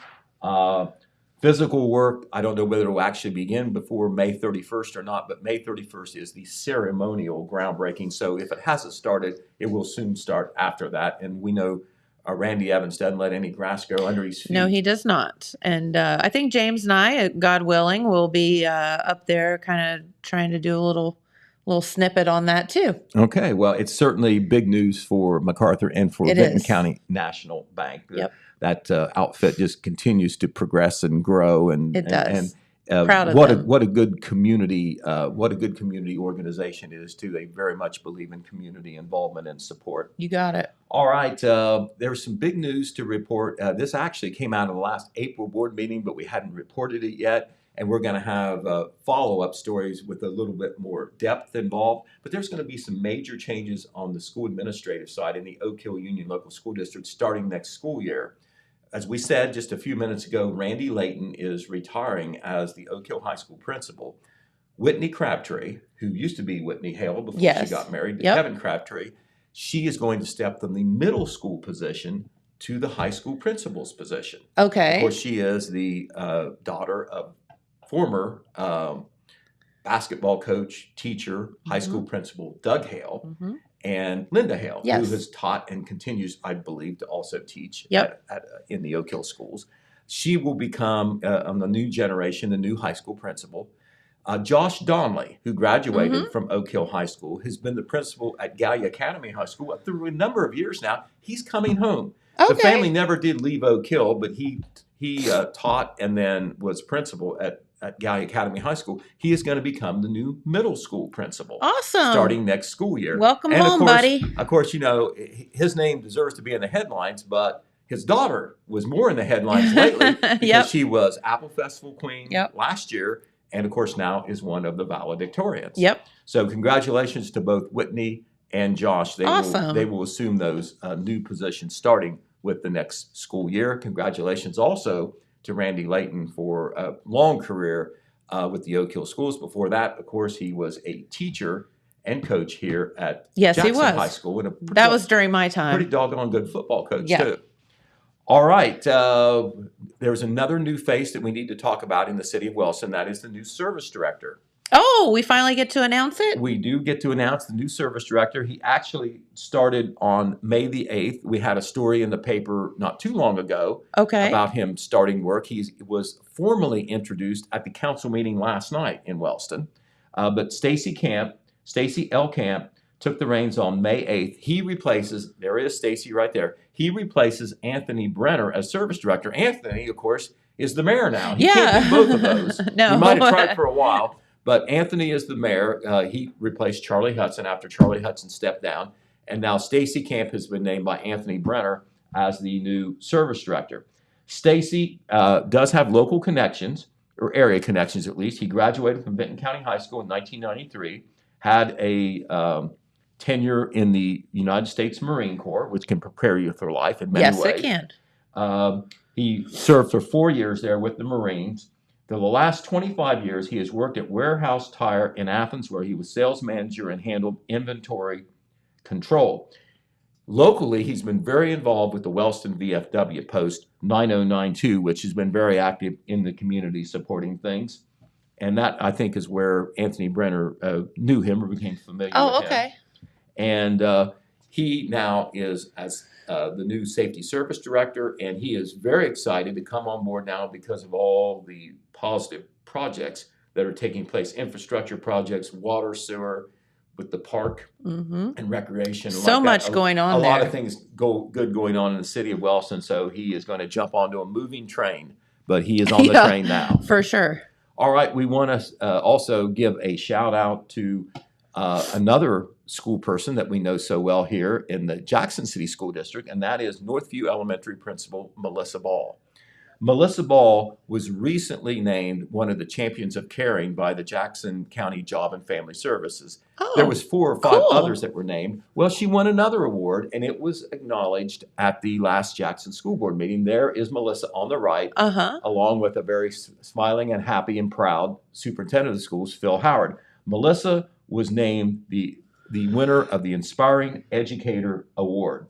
Physical work, I don't know whether it will actually begin before May 31st or not, but May 31st is the ceremonial groundbreaking. So if it hasn't started, it will soon start after that. And we know Randy Evans doesn't let any grass grow under his feet. No, he does not. And I think James and I, God willing, will be up there kind of trying to do a little snippet on that too. Okay, well, it's certainly big news for MacArthur and for It Benton is. County National Bank. Yep. That outfit just continues to progress and grow, and It does. And, Proud of what them. what a good community organization it is too. They very much believe in community involvement and support. You got it. All right, there's some big news to report. This actually came out of the last April board meeting, but we hadn't reported it yet. And we're going to have follow-up stories with a little bit more depth involved. But there's going to be some major changes on the school administrative side in the Oak Hill Union Local School District starting next school year. As we said just a few minutes ago, Randy Layton is retiring as the Oak Hill High School principal. Whitney Crabtree, who used to be Whitney Hale before Yes. she got married to Yep. Kevin Crabtree, she is going to step from the middle school position to the high school principal's position. Of Okay. course, she is the daughter of former basketball coach, teacher, high school principal Doug Hale, and Linda Hale, Yes. who has taught and continues, I believe, to also teach Yep. in the Oak Hill schools. She will become, on the new generation, the new high school principal. Josh Donnelly, who graduated from Oak Hill High School, has been the principal at Gallia Academy High School through a number of years now. He's coming home. The Okay. family never did leave Oak Hill, but he taught and then was principal at Gallia Academy High School. He is going to become the new middle school principal Awesome. starting next school year. Welcome And home, of course, buddy. Of course, you know, his name deserves to be in the headlines, but his daughter was more in the headlines lately because Yep. she was Apple Festival Queen Yep. last year, and of course now is one of the valedictorians. Yep. So congratulations to both Whitney and Josh. Awesome. They will assume those new positions starting with the next school year. Congratulations also to Randy Layton for a long career with the Oak Hill schools. Before that, of course, he was a teacher and coach here at Yes, he Jackson was. High School. And That was during my pretty time. doggone good football coach, Yeah. too. All right. There's another new face that we need to talk about in the city of Wellston. That is the new service director. Oh, we finally get to announce it? We do get to announce the new service director. He actually started on May the 8th. We had a story in the paper not too long ago Okay. about him starting work. He was formally introduced at the council meeting last night in Wellston. But Stacy L. Camp, took the reins on May 8th. He replaces, there is Stacy right there. He replaces Anthony Brenner as service director. Anthony, of course, is the mayor now. He can't do both of those. No. He might have tried for a while. But Anthony is the mayor. He replaced Charlie Hudson after Charlie Hudson stepped down. And now Stacy Camp has been named by Anthony Brenner as the new service director. Stacy does have local connections, or area connections at least. He graduated from Benton County High School in 1993, had a tenure in the United States Marine Corps, which can prepare you for life in many Yes, ways. it can. He served for 4 years there with the Marines. For the last 25 years, he has worked at Warehouse Tire in Athens, where he was sales manager and handled inventory control. Locally, he's been very involved with the Wellston VFW Post 9092, which has been very active in the community supporting things. And that, I think, is where Anthony Brenner knew him or became familiar with him. Oh, okay. And he now is as the new safety service director, and he is very excited to come on board now because of all the positive projects that are taking place, infrastructure projects, water, sewer, with the park and recreation. So like much that. going on A there. lot of things good going on in the city of Wellston, so he is going to jump onto a moving train, but he is on the train now. For sure. All right, we want to also give a shout out to another school person that we know so well here in the Jackson City School District, and that is Northview Elementary Principal Melissa Ball. Melissa Ball was recently named one of the champions of caring by the Jackson County Job and Family Services. Oh, there was 4 or 5 cool. others that were named. Well, she won another award, and it was acknowledged at the last Jackson School Board meeting. There is Melissa on the right, along with a very smiling and happy and proud superintendent of the schools, Phil Howard. Melissa was named the winner of the Inspiring Educator Award,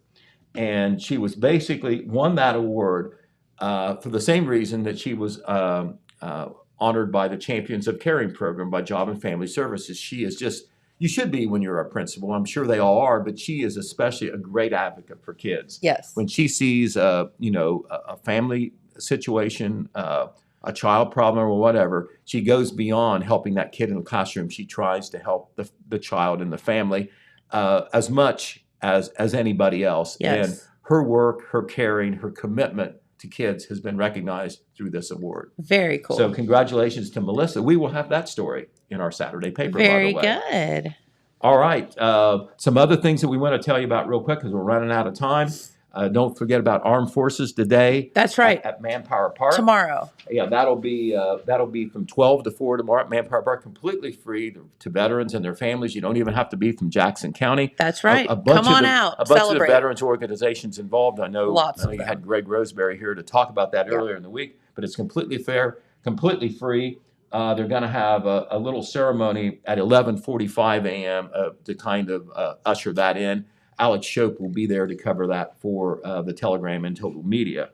and she was basically won that award for the same reason that she was honored by the Champions of Caring program by Job and Family Services. She is just, you should be when you're a principal. I'm sure they all are, but she is especially a great advocate for kids. Yes. When she sees, a family situation, a child problem or whatever, she goes beyond helping that kid in the classroom. She tries to help the child and the family as much as anybody else. Yes. And her work, her caring, her commitment to kids has been recognized through this award. Very cool. So congratulations to Melissa. We will have that story in our Saturday paper, Very by the way. good. All right. Some other things that we want to tell you about real quick because we're running out of time. Don't forget about Armed Forces Today. That's right. At Manpower Park. Tomorrow. Yeah, that'll be from 12 to 4 tomorrow at Manpower Park, completely free to veterans and their families. You don't even have to be from Jackson County. That's right. A bunch Come on of out. A bunch Celebrate. of the veterans organizations involved. I know you them. had Greg Roseberry here to talk about that earlier in the week, but it's completely fair, completely free. They're going to have a little ceremony at 11:45 a.m. To kind of usher that in. Alex Shope will be there to cover that for the Telegram and Total Media.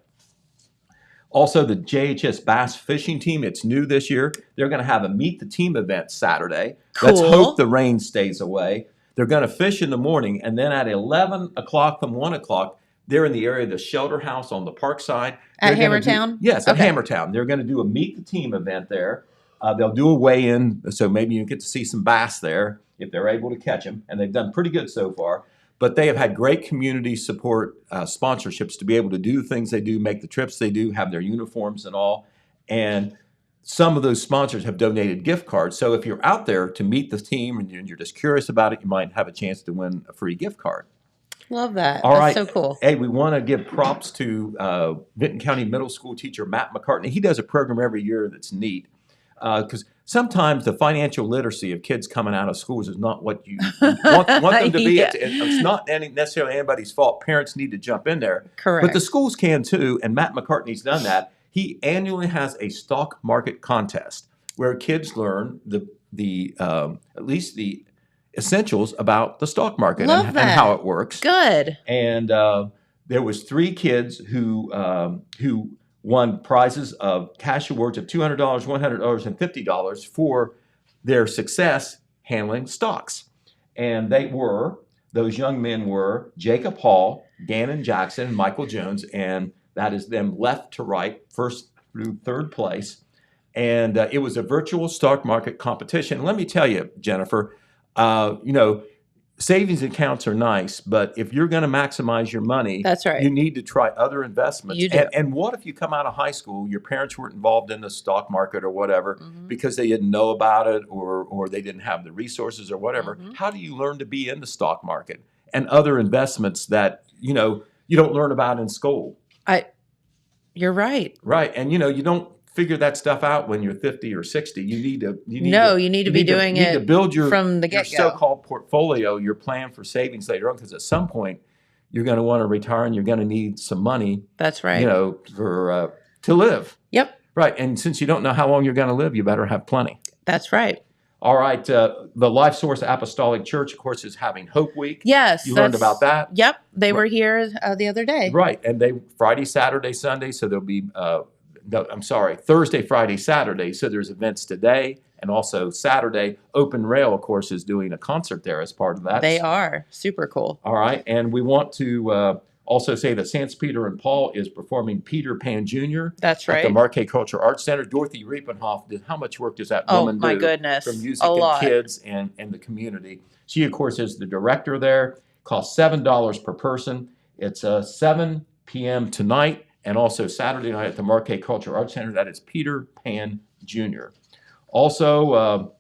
Also, the JHS Bass Fishing Team, it's new this year. They're going to have a Meet the Team event Saturday. Cool. Let's hope the rain stays away. They're going to fish in the morning, and then at 11 o'clock from 1 o'clock, they're in the area of the Shelter House on the park side. At Hammertown? Yes, at Okay. Hammertown. They're going to do a Meet the Team event there. They'll do a weigh-in, so maybe you get to see some bass there if they're able to catch them, and they've done pretty good so far. But they have had great community support sponsorships to be able to do things they do, make the trips they do, have their uniforms and all. And some of those sponsors have donated gift cards. So if you're out there to meet the team and you're just curious about it, you might have a chance to win a free gift card. Love that. All right. That's so cool. Hey, we want to give props to Vinton County Middle School teacher Matt McCartney. He does a program every year that's neat because sometimes the financial literacy of kids coming out of schools is not what you want them to be. Yeah. It's not necessarily anybody's fault. Parents need to jump in there. Correct. But the schools can too, and Matt McCartney's done that. He annually has a stock market contest where kids learn at least the essentials about the stock market and how it works. Good. And there was 3 kids who won prizes of cash awards of $200, $100, and $50 for their success handling stocks. And those young men were Jacob Hall, Gannon Jackson, and Michael Jones, and that is them left to right, first through third place. And it was a virtual stock market competition. Let me tell you, Jennifer, savings accounts are nice, but if you're going to maximize your money, that's right. You need to try other investments. You do. And what if you come out of high school, your parents weren't involved in the stock market or whatever because they didn't know about it or they didn't have the resources or whatever? How do you learn to be in the stock market and other investments that, you don't learn about in school? You're right. Right. And, you don't figure that stuff out when you're 50 or 60. You need to build your from the your get-go. so-called portfolio, your plan for savings later on, because at some point you're going to want to retire and you're going to need some money. That's right. For to live. Yep. Right. And since you don't know how long you're going to live, you better have plenty. That's right. All right. The Life Source Apostolic Church, of course, is having Hope Week. Yes. You learned about that? Yep. They were here the other day. Right. And they Friday, Saturday, Sunday. So there'll be, Thursday, Friday, Saturday. So there's events today. And also Saturday, Open Rail, of course, is doing a concert there as part of that. They are. Super cool. All right. And we want to also say that St. Peter and Paul is performing Peter Pan Jr. That's right. At the Marquet Cultural Arts Center. Dorothy Riepenhoff did. How much work does that woman do? Oh, my goodness. For music A and lot. kids and the community. She, of course, is the director there. Costs $7 per person. It's 7 p.m. tonight and also Saturday night at the Marquet Cultural Arts Center. That is Peter Pan Jr. Also,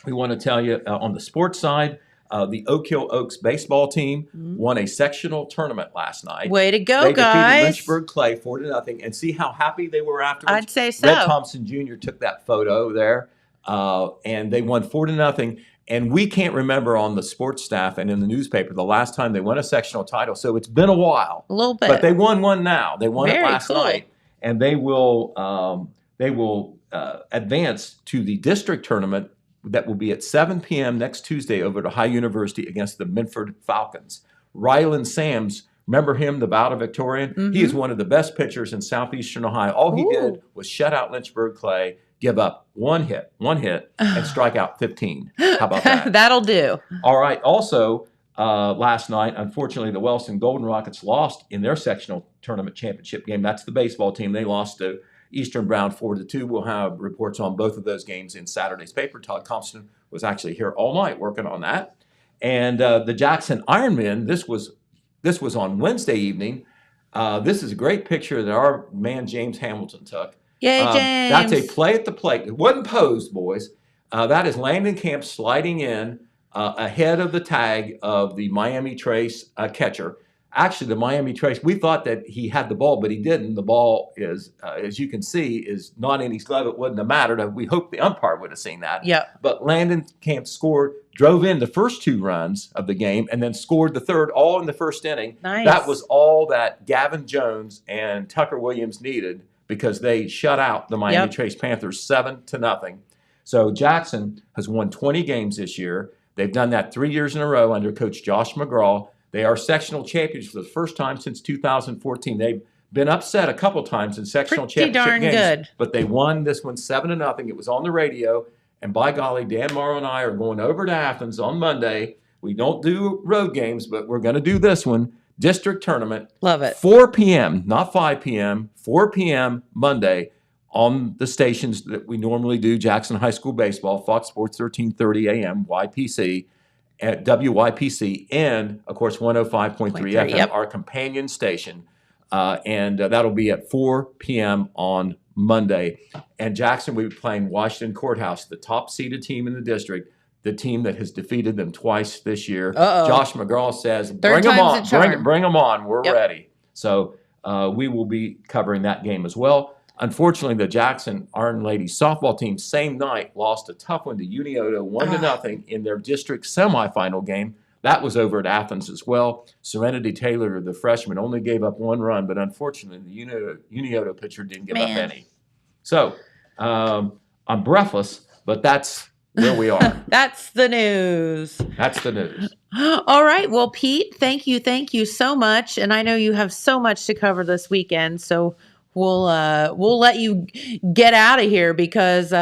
we want to tell you on the sports side, the Oak Hill Oaks baseball team won a sectional tournament last night. Way to go, they guys. defeated Lynchburg Clay 4-0. And see how happy they were afterwards? I'd say so. Red Thompson Jr. took that photo there, and they won 4-0. And we can't remember on the sports staff and in the newspaper the last time they won a sectional title. So it's been a while. A little bit. But they won one now. They won Very it last cool. night. And they will advance to the district tournament that will be at 7 p.m. next Tuesday over at Ohio University against the Minford Falcons. Ryland Sams, remember him, the valedictorian? He is one of the best pitchers in southeastern Ohio. All he did was shut out Lynchburg Clay, give up one hit, and strike out 15. How about that? That'll do. All right. Also, last night, unfortunately, the Wellston Golden Rockets lost in their sectional tournament championship game. That's the baseball team. They lost to Eastern Brown 4-2. We'll have reports on both of those games in Saturday's paper. Todd Compton was actually here all night working on that. And the Jackson Ironmen, this was on Wednesday evening. This is a great picture that our man James Hamilton took. Yay, James. That's a play at the plate. It wasn't posed, boys. That is Landon Camp sliding in ahead of the tag of the Miami Trace catcher. Actually, the Miami Trace, we thought that he had the ball, but he didn't. The ball is, as you can see, is not in his glove. It wouldn't have mattered. We hope the umpire would have seen that. Yeah. But Landon Camp scored, drove in the first 2 runs of the game, and then scored the third, all in the first inning. Nice. That was all that Gavin Jones and Tucker Williams needed because they shut out the Miami Trace Panthers 7-0. So Jackson has won 20 games this year. They've done that 3 years in a row under Coach Josh McGraw. They are sectional champions for the first time since 2014. They've been upset a couple times in sectional Pretty championship darn games, good. but they won this one 7-0. It was on the radio, and by golly, Dan Morrow and I are going over to Athens on Monday. We don't do road games, but we're going to do this one, district tournament. Love it. 4 p.m., not 5 p.m., 4 p.m. Monday on the stations that we normally do, Jackson High School Baseball, Fox Sports 1330 AM, YPC, at WYPC, and of course 105.3 FM, yep. our companion station, and that'll be at 4 p.m. on Monday. And Jackson will be playing Washington Courthouse, the top-seeded team in the district, the team that has defeated them twice this year. Uh-oh. Josh McGraw says, Third "Bring them on, time's a charm." bring them on. We're Yep. ready." So we will be covering that game as well. Unfortunately, the Jackson Iron Ladies softball team, same night, lost a tough one to Unioto, 1-0 in their district semifinal game. That was over at Athens as well. Serenity Taylor, the freshman, only gave up 1 run, but unfortunately, the Unioto pitcher didn't give up any. So I'm breathless, but that's where we are. That's the news. That's the news. All right. Well, Pete, thank you so much. And I know you have so much to cover this weekend, so we'll let you get out of here because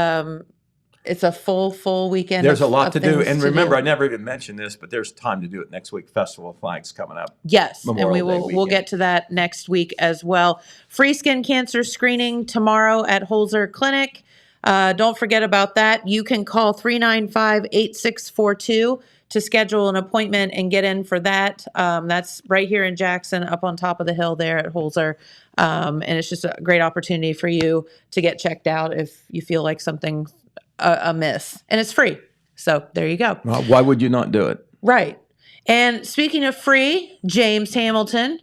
it's a full weekend. There's a lot to do. things And to remember, do. I never even mentioned this, but there's time to do it next week. Festival of Flags coming up. Yes, Memorial Day we'll weekend. get to that next week as well. Free skin cancer screening tomorrow at Holzer Clinic. Don't forget about that. You can call 395-8642 to schedule an appointment and get in for that. That's right here in Jackson, up on top of the hill there at Holzer. And it's just a great opportunity for you to get checked out if you feel like something's amiss. And it's free. So there you go. Well, why would you not do it? Right. And speaking of free, James Hamilton.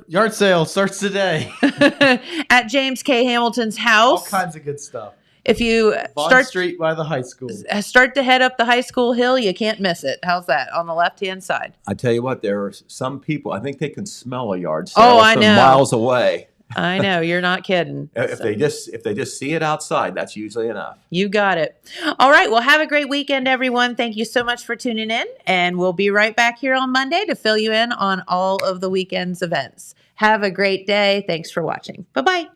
Yard sale starts today. At James K. Hamilton's All house. kinds of good stuff. If you Vaughn Street by the high school. start to head up the high school hill, you can't miss it. How's that? On the left-hand side. I tell you what, there are some people, I think they can smell a yard sale Oh, I from know. miles away. I know, you're not kidding. If So, they just see it outside, that's usually enough. you got it. All right. Well, have a great weekend, everyone. Thank you so much for tuning in. And we'll be right back here on Monday to fill you in on all of the weekend's events. Have a great day. Thanks for watching. Bye-bye.